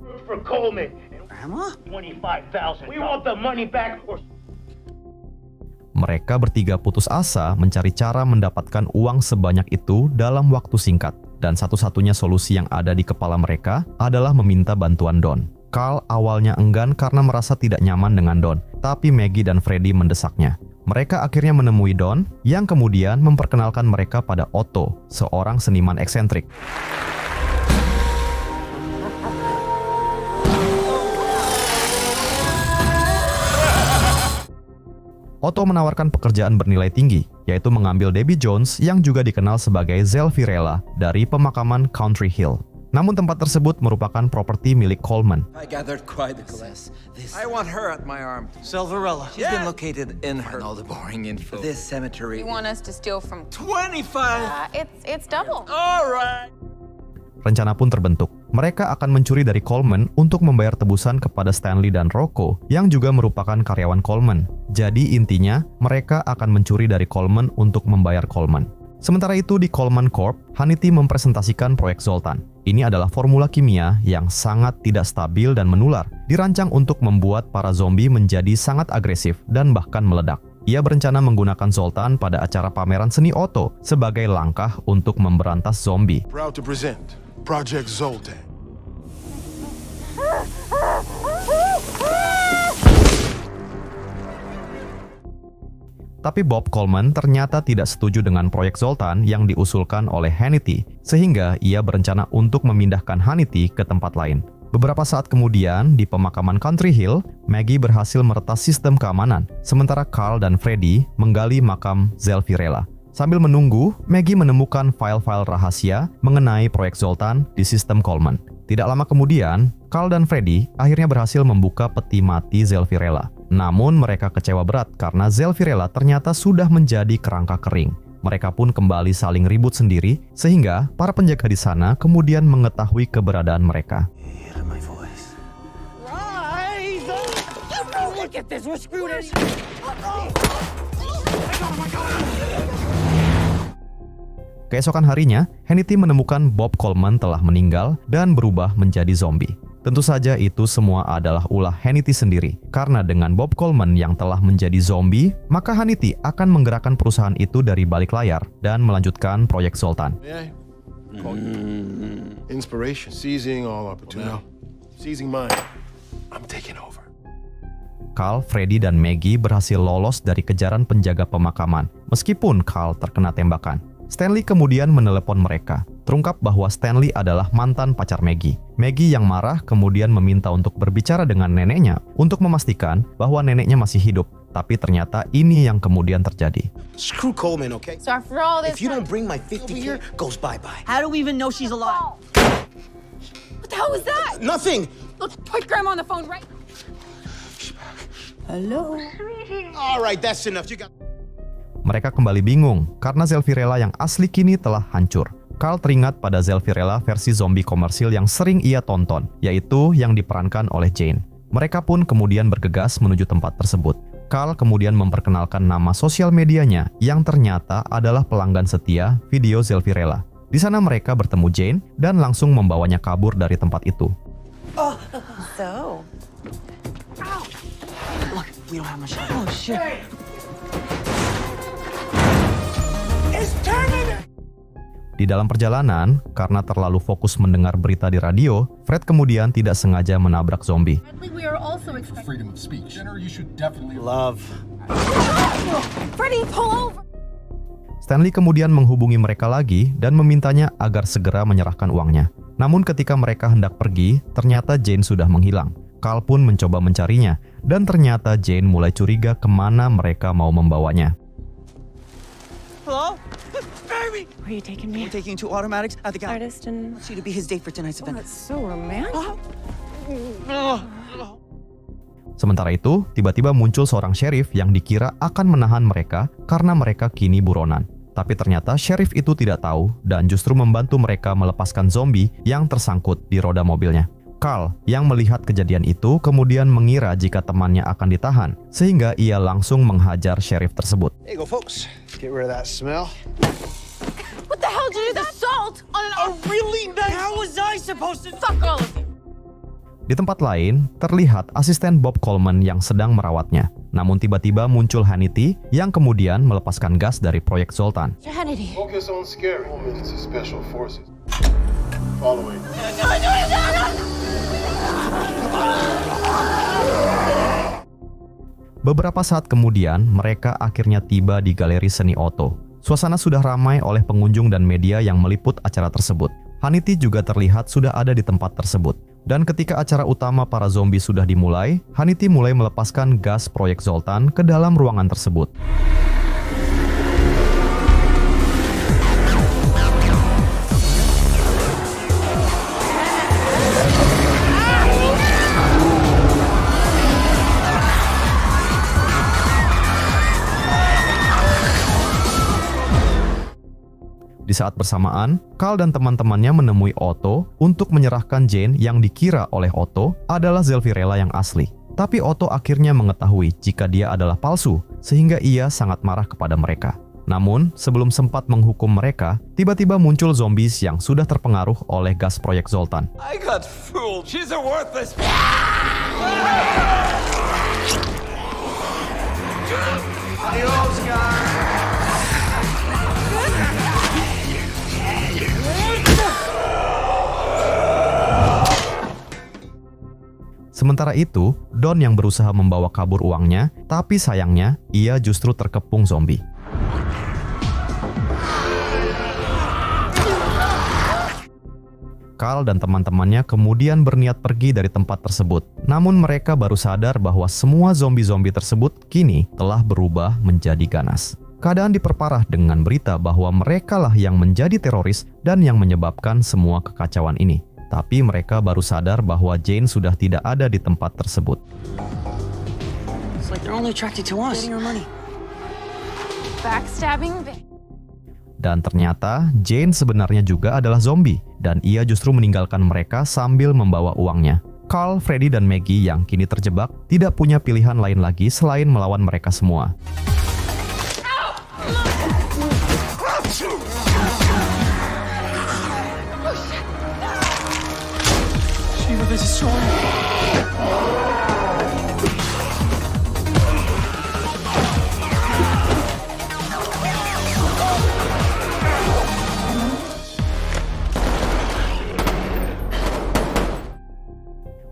Mereka bertiga putus asa mencari cara mendapatkan uang sebanyak itu dalam waktu singkat. Dan satu-satunya solusi yang ada di kepala mereka adalah meminta bantuan Don. Carl awalnya enggan karena merasa tidak nyaman dengan Don, tapi Maggie dan Freddy mendesaknya. Mereka akhirnya menemui Don, yang kemudian memperkenalkan mereka pada Otto, seorang seniman eksentrik. Otto menawarkan pekerjaan bernilai tinggi, yaitu mengambil Debbie Jones yang juga dikenal sebagai Zelfirella dari pemakaman Country Hill. Namun tempat tersebut merupakan properti milik Coleman. I gathered quite a list. I want her at my arm. Zelfirella. She's been located in her. All the boring info. This cemetery. You want us to steal from 25? It's double. All right. Rencana pun terbentuk. Mereka akan mencuri dari Coleman untuk membayar tebusan kepada Stanley dan Rocco yang juga merupakan karyawan Coleman. Jadi intinya, mereka akan mencuri dari Coleman untuk membayar Coleman. Sementara itu di Coleman Corp, Hannity mempresentasikan proyek Zoltan. Ini adalah formula kimia yang sangat tidak stabil dan menular, dirancang untuk membuat para zombie menjadi sangat agresif dan bahkan meledak. Ia berencana menggunakan Zoltan pada acara pameran seni Otto sebagai langkah untuk memberantas zombie. Proud to present Project Zoltan. Tapi Bob Coleman ternyata tidak setuju dengan proyek Zoltan yang diusulkan oleh Hannity, sehingga ia berencana untuk memindahkan Hannity ke tempat lain. Beberapa saat kemudian, di pemakaman Country Hill, Maggie berhasil meretas sistem keamanan, sementara Carl dan Freddy menggali makam Zelfirella. Sambil menunggu, Maggie menemukan file-file rahasia mengenai proyek Zoltan di sistem Coleman. Tidak lama kemudian, Carl dan Freddy akhirnya berhasil membuka peti mati Zelfirella. Namun mereka kecewa berat karena Zelfirella ternyata sudah menjadi kerangka kering. Mereka pun kembali saling ribut sendiri, sehingga para penjaga di sana kemudian mengetahui keberadaan mereka. Keesokan harinya, Hannity menemukan Bob Coleman telah meninggal dan berubah menjadi zombie. Tentu saja itu semua adalah ulah Hannity sendiri, karena dengan Bob Coleman yang telah menjadi zombie, maka Hannity akan menggerakkan perusahaan itu dari balik layar dan melanjutkan proyek Zoltan. Inspiration, seizing all opportunity, seizing mine. I'm taking over. Carl, Freddy, dan Maggie berhasil lolos dari kejaran penjaga pemakaman, meskipun Carl terkena tembakan. Stanley kemudian menelepon mereka. Terungkap bahwa Stanley adalah mantan pacar Maggie. Maggie yang marah kemudian meminta untuk berbicara dengan neneknya untuk memastikan bahwa neneknya masih hidup. Tapi ternyata ini yang kemudian terjadi. Screw Coleman, okay? So after all this, if you don't bring my 50 here, goes bye-bye. How do we even know she's alive? What the hell was that? Nothing. Let's put Grandma on the phone right. Hello. All right, that's enough. You got. Mereka kembali bingung karena Zelfirella yang asli kini telah hancur. Carl teringat pada Zelfirella versi zombie komersil yang sering ia tonton, yaitu yang diperankan oleh Jane. Mereka pun kemudian bergegas menuju tempat tersebut. Carl kemudian memperkenalkan nama sosial medianya yang ternyata adalah pelanggan setia video Zelfirella. Di sana mereka bertemu Jane dan langsung membawanya kabur dari tempat itu. So. Look, we don't have much time. Oh shit. Di dalam perjalanan, karena terlalu fokus mendengar berita di radio, Fred kemudian tidak sengaja menabrak zombie. Freedom of speech. You should definitely Love. Freddy, pull over. Stanley kemudian menghubungi mereka lagi dan memintanya agar segera menyerahkan uangnya. Namun ketika mereka hendak pergi, ternyata Jane sudah menghilang. Carl pun mencoba mencarinya, dan ternyata Jane mulai curiga kemana mereka mau membawanya. Hello? Baby! Where are you taking me? We're taking 2 automatics. I think Artist and... wants you to be his date for tonight's event. That's so romantic. Sementara itu, tiba-tiba muncul seorang sheriff yang dikira akan menahan mereka karena mereka kini buronan. Tapi ternyata sheriff itu tidak tahu dan justru membantu mereka melepaskan zombie yang tersangkut di roda mobilnya. Carl yang melihat kejadian itu kemudian mengira jika temannya akan ditahan, sehingga ia langsung menghajar sheriff tersebut. There you go, folks. Get rid of that smell. What the hell did you do? Salt on A really nice... How was I supposed to... Fuck all of you. Di tempat lain, terlihat asisten Bob Coleman yang sedang merawatnya. Namun tiba-tiba muncul Hannity yang kemudian melepaskan gas dari proyek Zoltan. Hannity. focus on scary moments of special forces. Following. Beberapa saat kemudian, mereka akhirnya tiba di galeri seni Otto. Suasana sudah ramai oleh pengunjung dan media yang meliput acara tersebut. Hannity juga terlihat sudah ada di tempat tersebut. Dan ketika acara utama para zombie sudah dimulai, Hannity mulai melepaskan gas proyek Zoltan ke dalam ruangan tersebut. Di saat bersamaan, Carl dan teman-temannya menemui Otto untuk menyerahkan Jane yang dikira oleh Otto adalah Zelvirella yang asli. Tapi Otto akhirnya mengetahui jika dia adalah palsu, sehingga ia sangat marah kepada mereka. Namun, sebelum sempat menghukum mereka, tiba-tiba muncul zombies yang sudah terpengaruh oleh gas proyek Zoltan. I got fooled. She's a worthless. Adios, guys. Sementara itu, Don yang berusaha membawa kabur uangnya, tapi sayangnya ia justru terkepung zombie. Carl dan teman-temannya kemudian berniat pergi dari tempat tersebut. Namun mereka baru sadar bahwa semua zombie-zombie tersebut kini telah berubah menjadi ganas. Keadaan diperparah dengan berita bahwa merekalah yang menjadi teroris dan yang menyebabkan semua kekacauan ini. Tapi mereka baru sadar bahwa Jane sudah tidak ada di tempat tersebut. Dan ternyata Jane sebenarnya juga adalah zombie, dan ia justru meninggalkan mereka sambil membawa uangnya. Carl, Freddy, dan Maggie yang kini terjebak tidak punya pilihan lain lagi selain melawan mereka semua.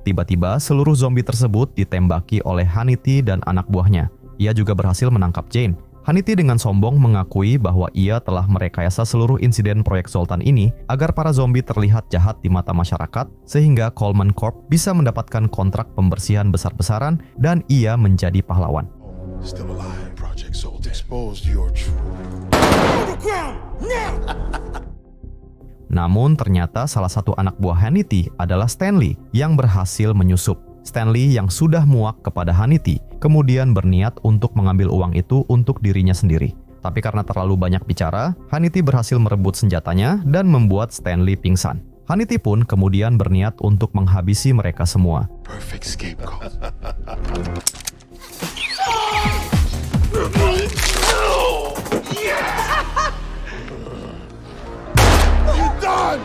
Tiba-tiba seluruh zombie tersebut ditembaki oleh Hannity dan anak buahnya. Ia juga berhasil menangkap Jane. Hannity dengan sombong mengakui bahwa ia telah merekayasa seluruh insiden proyek Zoltan ini agar para zombie terlihat jahat di mata masyarakat, sehingga Coleman Corp bisa mendapatkan kontrak pembersihan besar-besaran dan ia menjadi pahlawan. Namun ternyata salah satu anak buah Hannity adalah Stanley yang berhasil menyusup. Stanley yang sudah muak kepada Hannity kemudian berniat untuk mengambil uang itu untuk dirinya sendiri. Tapi karena terlalu banyak bicara, Hannity berhasil merebut senjatanya dan membuat Stanley pingsan. Hannity pun kemudian berniat untuk menghabisi mereka semua. Perfect scapegoat. You're done!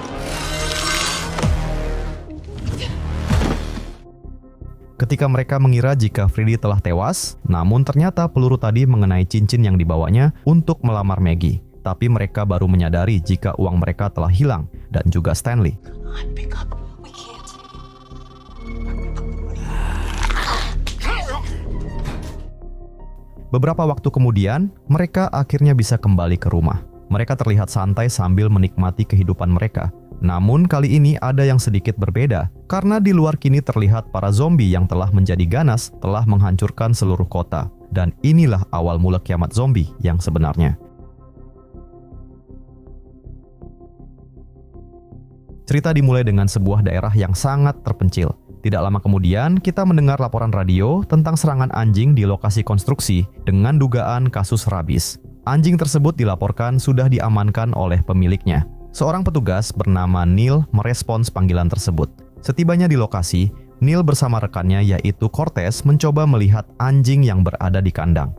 Ketika mereka mengira jika Freddy telah tewas, namun ternyata peluru tadi mengenai cincin yang dibawanya untuk melamar Maggie. Tapi mereka baru menyadari jika uang mereka telah hilang, dan juga Stanley. Beberapa waktu kemudian, mereka akhirnya bisa kembali ke rumah. Mereka terlihat santai sambil menikmati kehidupan mereka. Namun kali ini ada yang sedikit berbeda, karena di luar kini terlihat para zombie yang telah menjadi ganas telah menghancurkan seluruh kota. Dan inilah awal mula kiamat zombie yang sebenarnya. Cerita dimulai dengan sebuah daerah yang sangat terpencil. Tidak lama kemudian, kita mendengar laporan radio tentang serangan anjing di lokasi konstruksi dengan dugaan kasus rabies. Anjing tersebut dilaporkan sudah diamankan oleh pemiliknya. Seorang petugas bernama Neil merespons panggilan tersebut. Setibanya di lokasi, Neil bersama rekannya yaitu Cortez mencoba melihat anjing yang berada di kandang.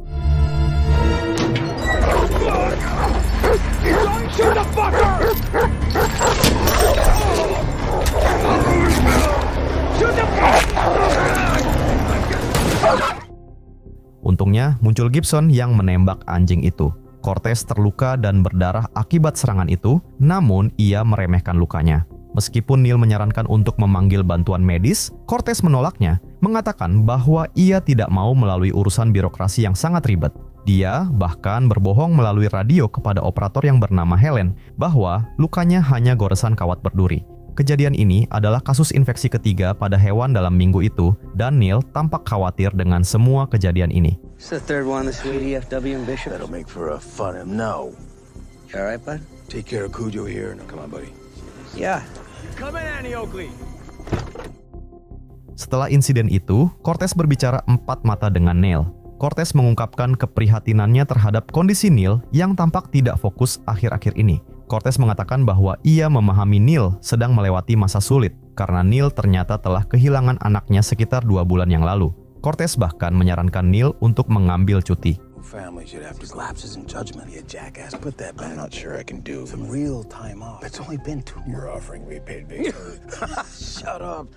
Untungnya muncul Gibson yang menembak anjing itu. Cortez terluka dan berdarah akibat serangan itu, namun ia meremehkan lukanya. Meskipun Neil menyarankan untuk memanggil bantuan medis, Cortez menolaknya, mengatakan bahwa ia tidak mau melalui urusan birokrasi yang sangat ribet. Dia bahkan berbohong melalui radio kepada operator yang bernama Helen bahwa lukanya hanya goresan kawat berduri. Kejadian ini adalah kasus infeksi ketiga pada hewan dalam minggu itu, dan Neil tampak khawatir dengan semua kejadian ini. It's the third one this week, EFW and Bishop. That'll make for a fun. No. You all right, bud? Take care of Cujo here. No, come on, buddy. Yeah. Come in, Annie Oakley. Setelah insiden itu, Cortez berbicara empat mata dengan Neil. Cortez mengungkapkan keprihatinannya terhadap kondisi Neil yang tampak tidak fokus akhir-akhir ini. Cortez mengatakan bahwa ia memahami Neil sedang melewati masa sulit karena Neil ternyata telah kehilangan anaknya sekitar 2 bulan yang lalu. Cortez bahkan menyarankan Neil untuk mengambil cuti. Family should have lapses in judgment. Yeah, jackass, put that back. I'm not sure I can do some real time off. It's only been 2 months. You're offering me paid vacation. Shut up.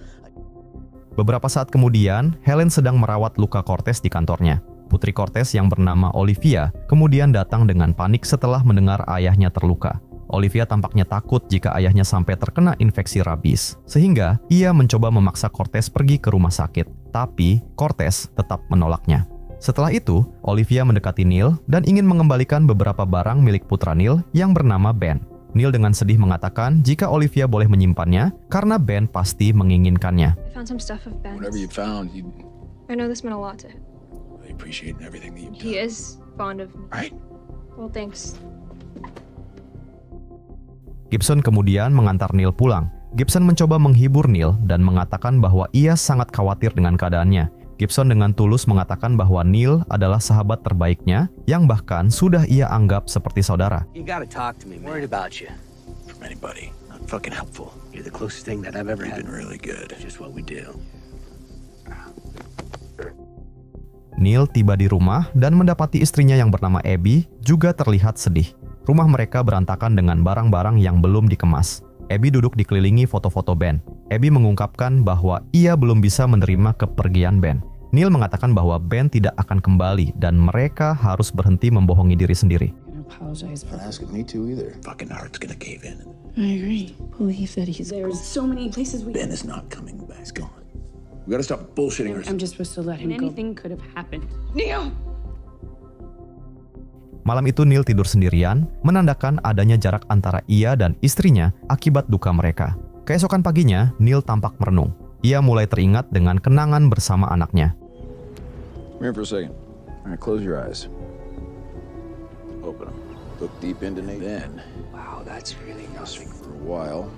Beberapa saat kemudian, Helen sedang merawat luka Cortez di kantornya. Putri Cortez yang bernama Olivia kemudian datang dengan panik setelah mendengar ayahnya terluka. Olivia tampaknya takut jika ayahnya sampai terkena infeksi rabies, sehingga ia mencoba memaksa Cortez pergi ke rumah sakit. Tapi Cortez tetap menolaknya. Setelah itu, Olivia mendekati Neil dan ingin mengembalikan beberapa barang milik putra Neil yang bernama Ben. Neil dengan sedih mengatakan jika Olivia boleh menyimpannya karena Ben pasti menginginkannya. I found some stuff of Ben's. Whatever you found, I know this meant a lot to him. I appreciate everything that you've done. He is fond of me. Right. Well, thanks. Gibson kemudian mengantar Neil pulang. Gibson mencoba menghibur Neil dan mengatakan bahwa ia sangat khawatir dengan keadaannya. Gibson dengan tulus mengatakan bahwa Neil adalah sahabat terbaiknya yang bahkan sudah ia anggap seperti saudara. You gotta talk to me, man. Worried about you. From anybody. Not fucking helpful. You're the closest thing that I've ever had. You've been really good. Just what we do. Neil tiba di rumah dan mendapati istrinya yang bernama Abby juga terlihat sedih. Rumah mereka berantakan dengan barang-barang yang belum dikemas. Abby duduk dikelilingi foto-foto Ben. Abby mengungkapkan bahwa ia belum bisa menerima kepergian Ben. Neil mengatakan bahwa Ben tidak akan kembali dan mereka harus berhenti membohongi diri sendiri. Not asking me to either. Fucking heart's gonna cave in. I agree. Believe that he's. There's so many places we. Ben is not coming back. He's gone. We gotta stop bullshitting ourselves. I'm just supposed to let him go. Anything could have happened. Neil! Malam itu Neil tidur sendirian, menandakan adanya jarak antara ia dan istrinya akibat duka mereka. Keesokan paginya, Neil tampak merenung. Ia mulai teringat dengan kenangan bersama anaknya. Come here for a second. All right, close your eyes. Open them. Look deep into Nate. Then, wow, that's really nothing. For a while,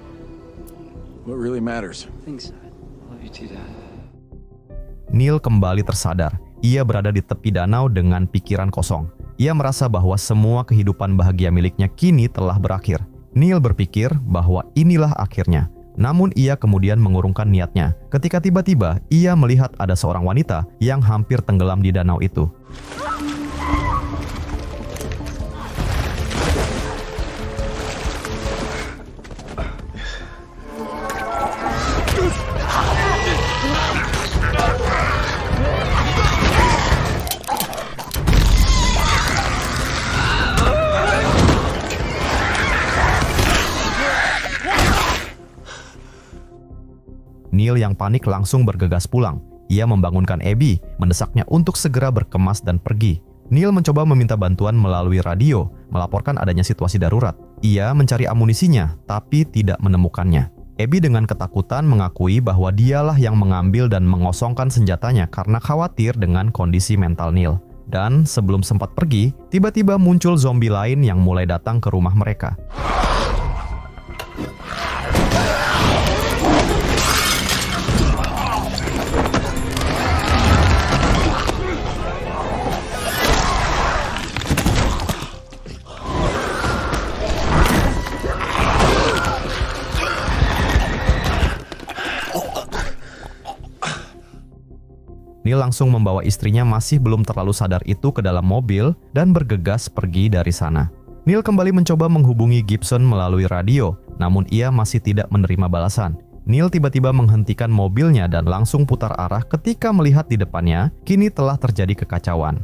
what really matters? Thanks, Dad. Love you too, Dad. Neil kembali tersadar. Ia berada di tepi danau dengan pikiran kosong. Ia merasa bahwa semua kehidupan bahagia miliknya kini telah berakhir. Neil berpikir bahwa inilah akhirnya. Namun ia kemudian mengurungkan niatnya ketika tiba-tiba ia melihat ada seorang wanita yang hampir tenggelam di danau itu. Neil yang panik langsung bergegas pulang. Ia membangunkan Abby, mendesaknya untuk segera berkemas dan pergi. Neil mencoba meminta bantuan melalui radio, melaporkan adanya situasi darurat. Ia mencari amunisinya, tapi tidak menemukannya. Abby dengan ketakutan mengakui bahwa dialah yang mengambil dan mengosongkan senjatanya karena khawatir dengan kondisi mental Neil. Dan sebelum sempat pergi, tiba-tiba muncul zombie lain yang mulai datang ke rumah mereka. Neil langsung membawa istrinya masih belum terlalu sadar itu ke dalam mobil dan bergegas pergi dari sana. Neil kembali mencoba menghubungi Gibson melalui radio, namun ia masih tidak menerima balasan. Neil tiba-tiba menghentikan mobilnya dan langsung putar arah ketika melihat di depannya kini telah terjadi kekacauan.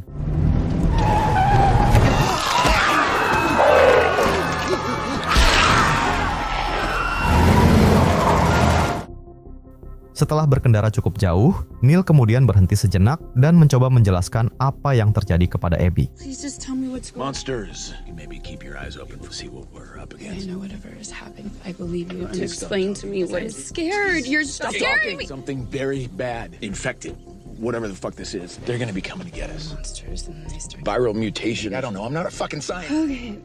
Setelah berkendara cukup jauh, Neil kemudian berhenti sejenak dan mencoba menjelaskan apa yang terjadi kepada Abby. Please just tell me what's going on. Monsters. Maybe keep your eyes open to see what we're up against. I know whatever has happened. I believe you. And explain to me what is scared. You're scaring me. Something very bad. Infected. Whatever the fuck this is. They're gonna be coming to get us. Monsters and they start... Viral mutation. I don't know. I'm not a fucking scientist. Okay.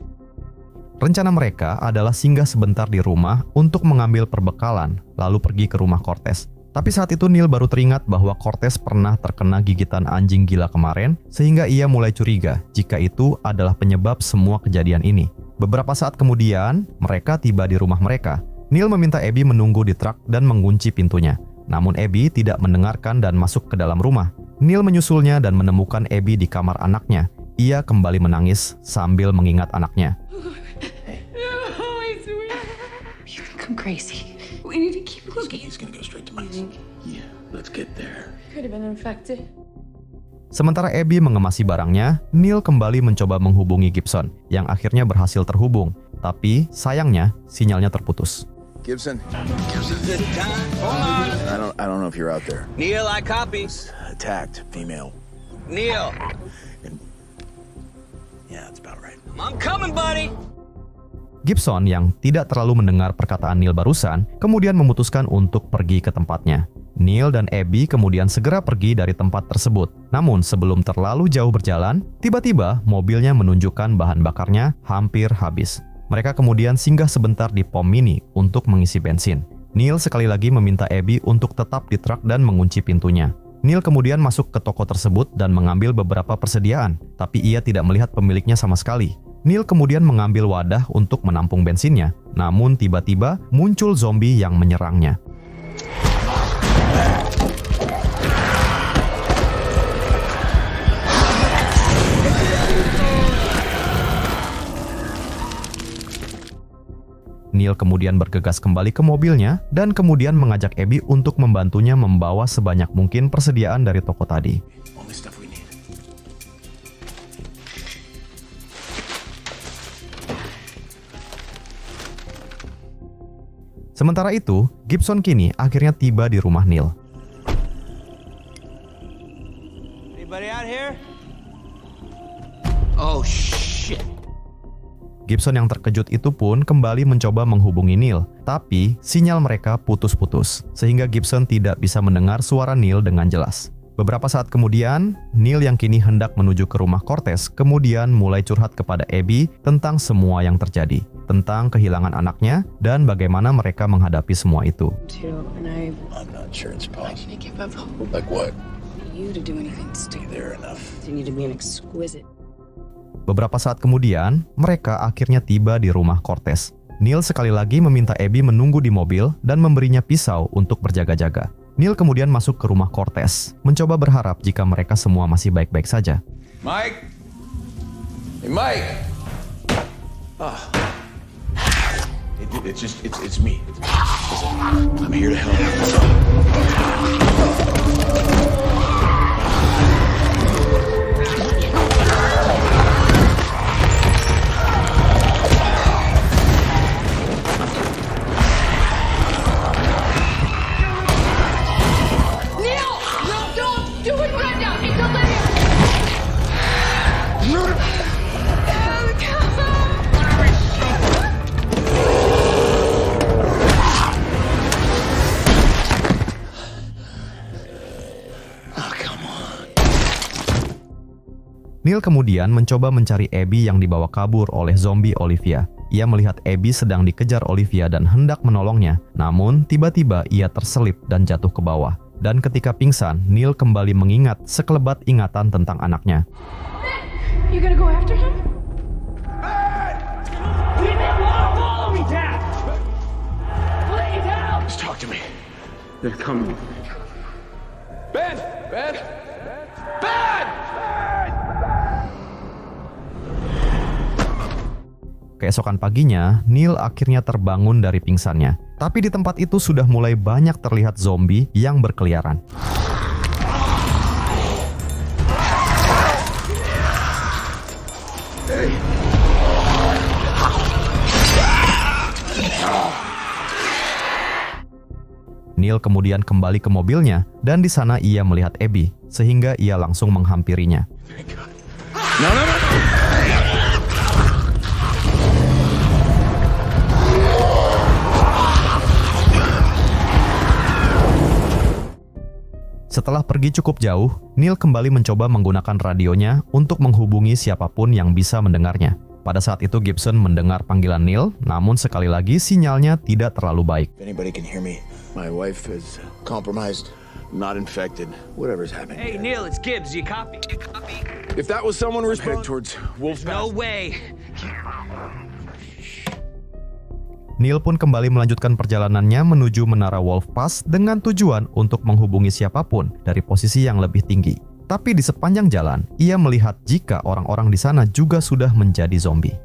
Rencana mereka adalah singgah sebentar di rumah untuk mengambil perbekalan, lalu pergi ke rumah Cortez. Tapi saat itu Neil baru teringat bahwa Cortez pernah terkena gigitan anjing gila kemarin, sehingga ia mulai curiga jika itu adalah penyebab semua kejadian ini. Beberapa saat kemudian, mereka tiba di rumah mereka. Neil meminta Abby menunggu di truk dan mengunci pintunya. Namun Abby tidak mendengarkan dan masuk ke dalam rumah. Neil menyusulnya dan menemukan Abby di kamar anaknya. Ia kembali menangis sambil mengingat anaknya. You think I'm crazy. We need to keep looking. He's gonna go straight to mice. Yeah, let's get there. Could have been infected. Sementara Abby mengemasi barangnya, Neil kembali mencoba menghubungi Gibson, yang akhirnya berhasil terhubung. Tapi sayangnya, sinyalnya terputus. Gibson. Hold on. I don't know if you're out there. Neil, I copy. Attacked, female. Neil. Yeah, that's about right. I'm coming, buddy. Gibson yang tidak terlalu mendengar perkataan Neil barusan, kemudian memutuskan untuk pergi ke tempatnya. Neil dan Abby kemudian segera pergi dari tempat tersebut. Namun sebelum terlalu jauh berjalan, tiba-tiba mobilnya menunjukkan bahan bakarnya hampir habis. Mereka kemudian singgah sebentar di pom mini untuk mengisi bensin. Neil sekali lagi meminta Abby untuk tetap di truk dan mengunci pintunya. Neil kemudian masuk ke toko tersebut dan mengambil beberapa persediaan, tapi ia tidak melihat pemiliknya sama sekali. Neil kemudian mengambil wadah untuk menampung bensinnya, namun tiba-tiba muncul zombie yang menyerangnya. Neil kemudian bergegas kembali ke mobilnya dan kemudian mengajak Abby untuk membantunya membawa sebanyak mungkin persediaan dari toko tadi. Sementara itu, Gibson kini akhirnya tiba di rumah Neil. Anybody out here? Oh shit. Gibson yang terkejut itu pun kembali mencoba menghubungi Neil, tapi sinyal mereka putus-putus, sehingga Gibson tidak bisa mendengar suara Neil dengan jelas. Beberapa saat kemudian, Neil yang kini hendak menuju ke rumah Cortez kemudian mulai curhat kepada Abby tentang semua yang terjadi, tentang kehilangan anaknya dan bagaimana mereka menghadapi semua itu. I'm not sure it's possible. Like what? You to do anything stupid. There enough. You need to be an exquisite. Beberapa saat kemudian, mereka akhirnya tiba di rumah Cortez. Neil sekali lagi meminta Abby menunggu di mobil dan memberinya pisau untuk berjaga-jaga. Neil kemudian masuk ke rumah Cortez, mencoba berharap jika mereka semua masih baik-baik saja. Mike? Hey, Mike! It's me. I'm here to help. Neil kemudian mencoba mencari Abby yang dibawa kabur oleh zombie Olivia. Ia melihat Abby sedang dikejar Olivia dan hendak menolongnya, namun tiba-tiba ia terselip dan jatuh ke bawah. Dan ketika pingsan, Neil kembali mengingat sekelebat ingatan tentang anaknya. You gonna go after him? You didn't want to follow me, Dad! Please help! Just talk to me. They're coming. Ben! Ben! Ben! Keesokan paginya, Neil akhirnya terbangun dari pingsannya. Tapi di tempat itu sudah mulai banyak terlihat zombie yang berkeliaran. Neil kemudian kembali ke mobilnya dan di sana ia melihat Abby, sehingga ia langsung menghampirinya. Setelah pergi cukup jauh, Neil kembali mencoba menggunakan radionya untuk menghubungi siapapun yang bisa mendengarnya. Pada saat itu Gibson mendengar panggilan Neil, namun sekali lagi sinyalnya tidak terlalu baik. Anybody can hear me. My wife is compromised, not infected. Whatever's happening. Hey Neil, it's Gibbs. You copy? If that was someone responding towards Wolf Pass. No way. Neil pun kembali melanjutkan perjalanannya menuju Menara Wolf Pass dengan tujuan untuk menghubungi siapapun dari posisi yang lebih tinggi. Tapi di sepanjang jalan, ia melihat jika orang-orang di sana juga sudah menjadi zombie.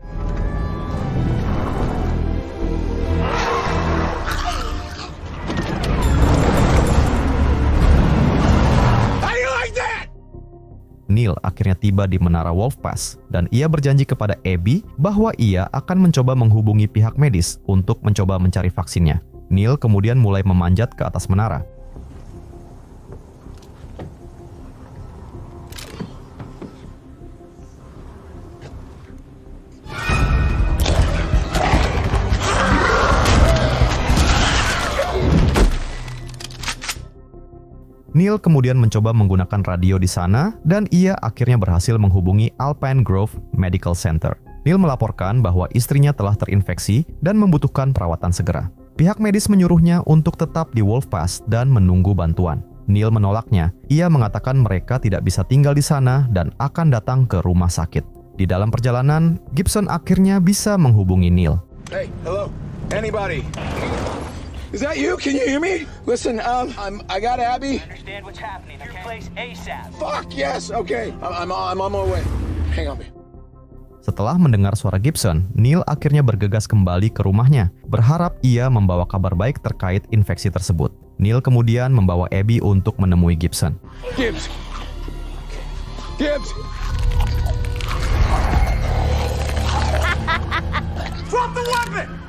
Neil akhirnya tiba di Menara Wolf Pass dan ia berjanji kepada Abby bahwa ia akan mencoba menghubungi pihak medis untuk mencoba mencari vaksinnya. Neil kemudian mulai memanjat ke atas menara. Neil kemudian mencoba menggunakan radio di sana dan ia akhirnya berhasil menghubungi Alpine Grove Medical Center. Neil melaporkan bahwa istrinya telah terinfeksi dan membutuhkan perawatan segera. Pihak medis menyuruhnya untuk tetap di Wolf Pass dan menunggu bantuan. Neil menolaknya. Ia mengatakan mereka tidak bisa tinggal di sana dan akan datang ke rumah sakit. Di dalam perjalanan, Gibson akhirnya bisa menghubungi Neil. Hey, hello, anybody? Is that you? Can you hear me? Listen, I got Abby. I understand what's happening. Your place ASAP. Fuck yes. Okay, I'm on my way. Hang on. Setelah mendengar suara Gibson, Neil akhirnya bergegas kembali ke rumahnya, berharap ia membawa kabar baik terkait infeksi tersebut. Neil kemudian membawa Abby untuk menemui Gibson. Gibbs. Drop the weapon.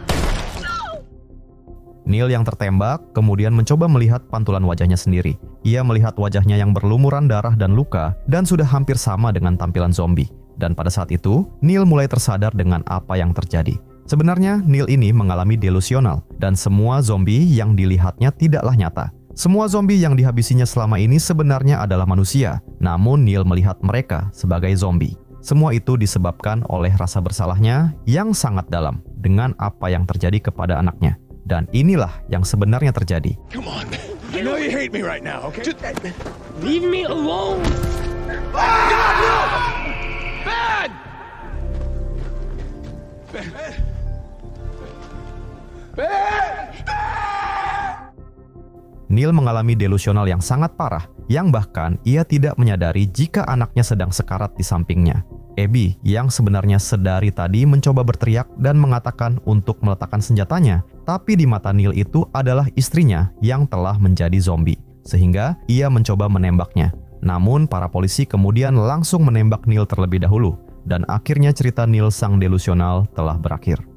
Neil yang tertembak kemudian mencoba melihat pantulan wajahnya sendiri. Ia melihat wajahnya yang berlumuran darah dan luka dan sudah hampir sama dengan tampilan zombie. Dan pada saat itu, Neil mulai tersadar dengan apa yang terjadi. Sebenarnya, Neil ini mengalami delusional dan semua zombie yang dilihatnya tidaklah nyata. Semua zombie yang dihabisinya selama ini sebenarnya adalah manusia, namun Neil melihat mereka sebagai zombie. Semua itu disebabkan oleh rasa bersalahnya yang sangat dalam dengan apa yang terjadi kepada anaknya. Dan inilah yang sebenarnya terjadi. Come on. I know you hate me right now, okay? Just leave me alone. Bad! Neil mengalami delusional yang sangat parah, yang bahkan ia tidak menyadari jika anaknya sedang sekarat di sampingnya. Abby yang sebenarnya sedari tadi mencoba berteriak dan mengatakan untuk meletakkan senjatanya, tapi di mata Neil itu adalah istrinya yang telah menjadi zombie, sehingga ia mencoba menembaknya. Namun para polisi kemudian langsung menembak Neil terlebih dahulu, dan akhirnya cerita Neil sang delusional telah berakhir.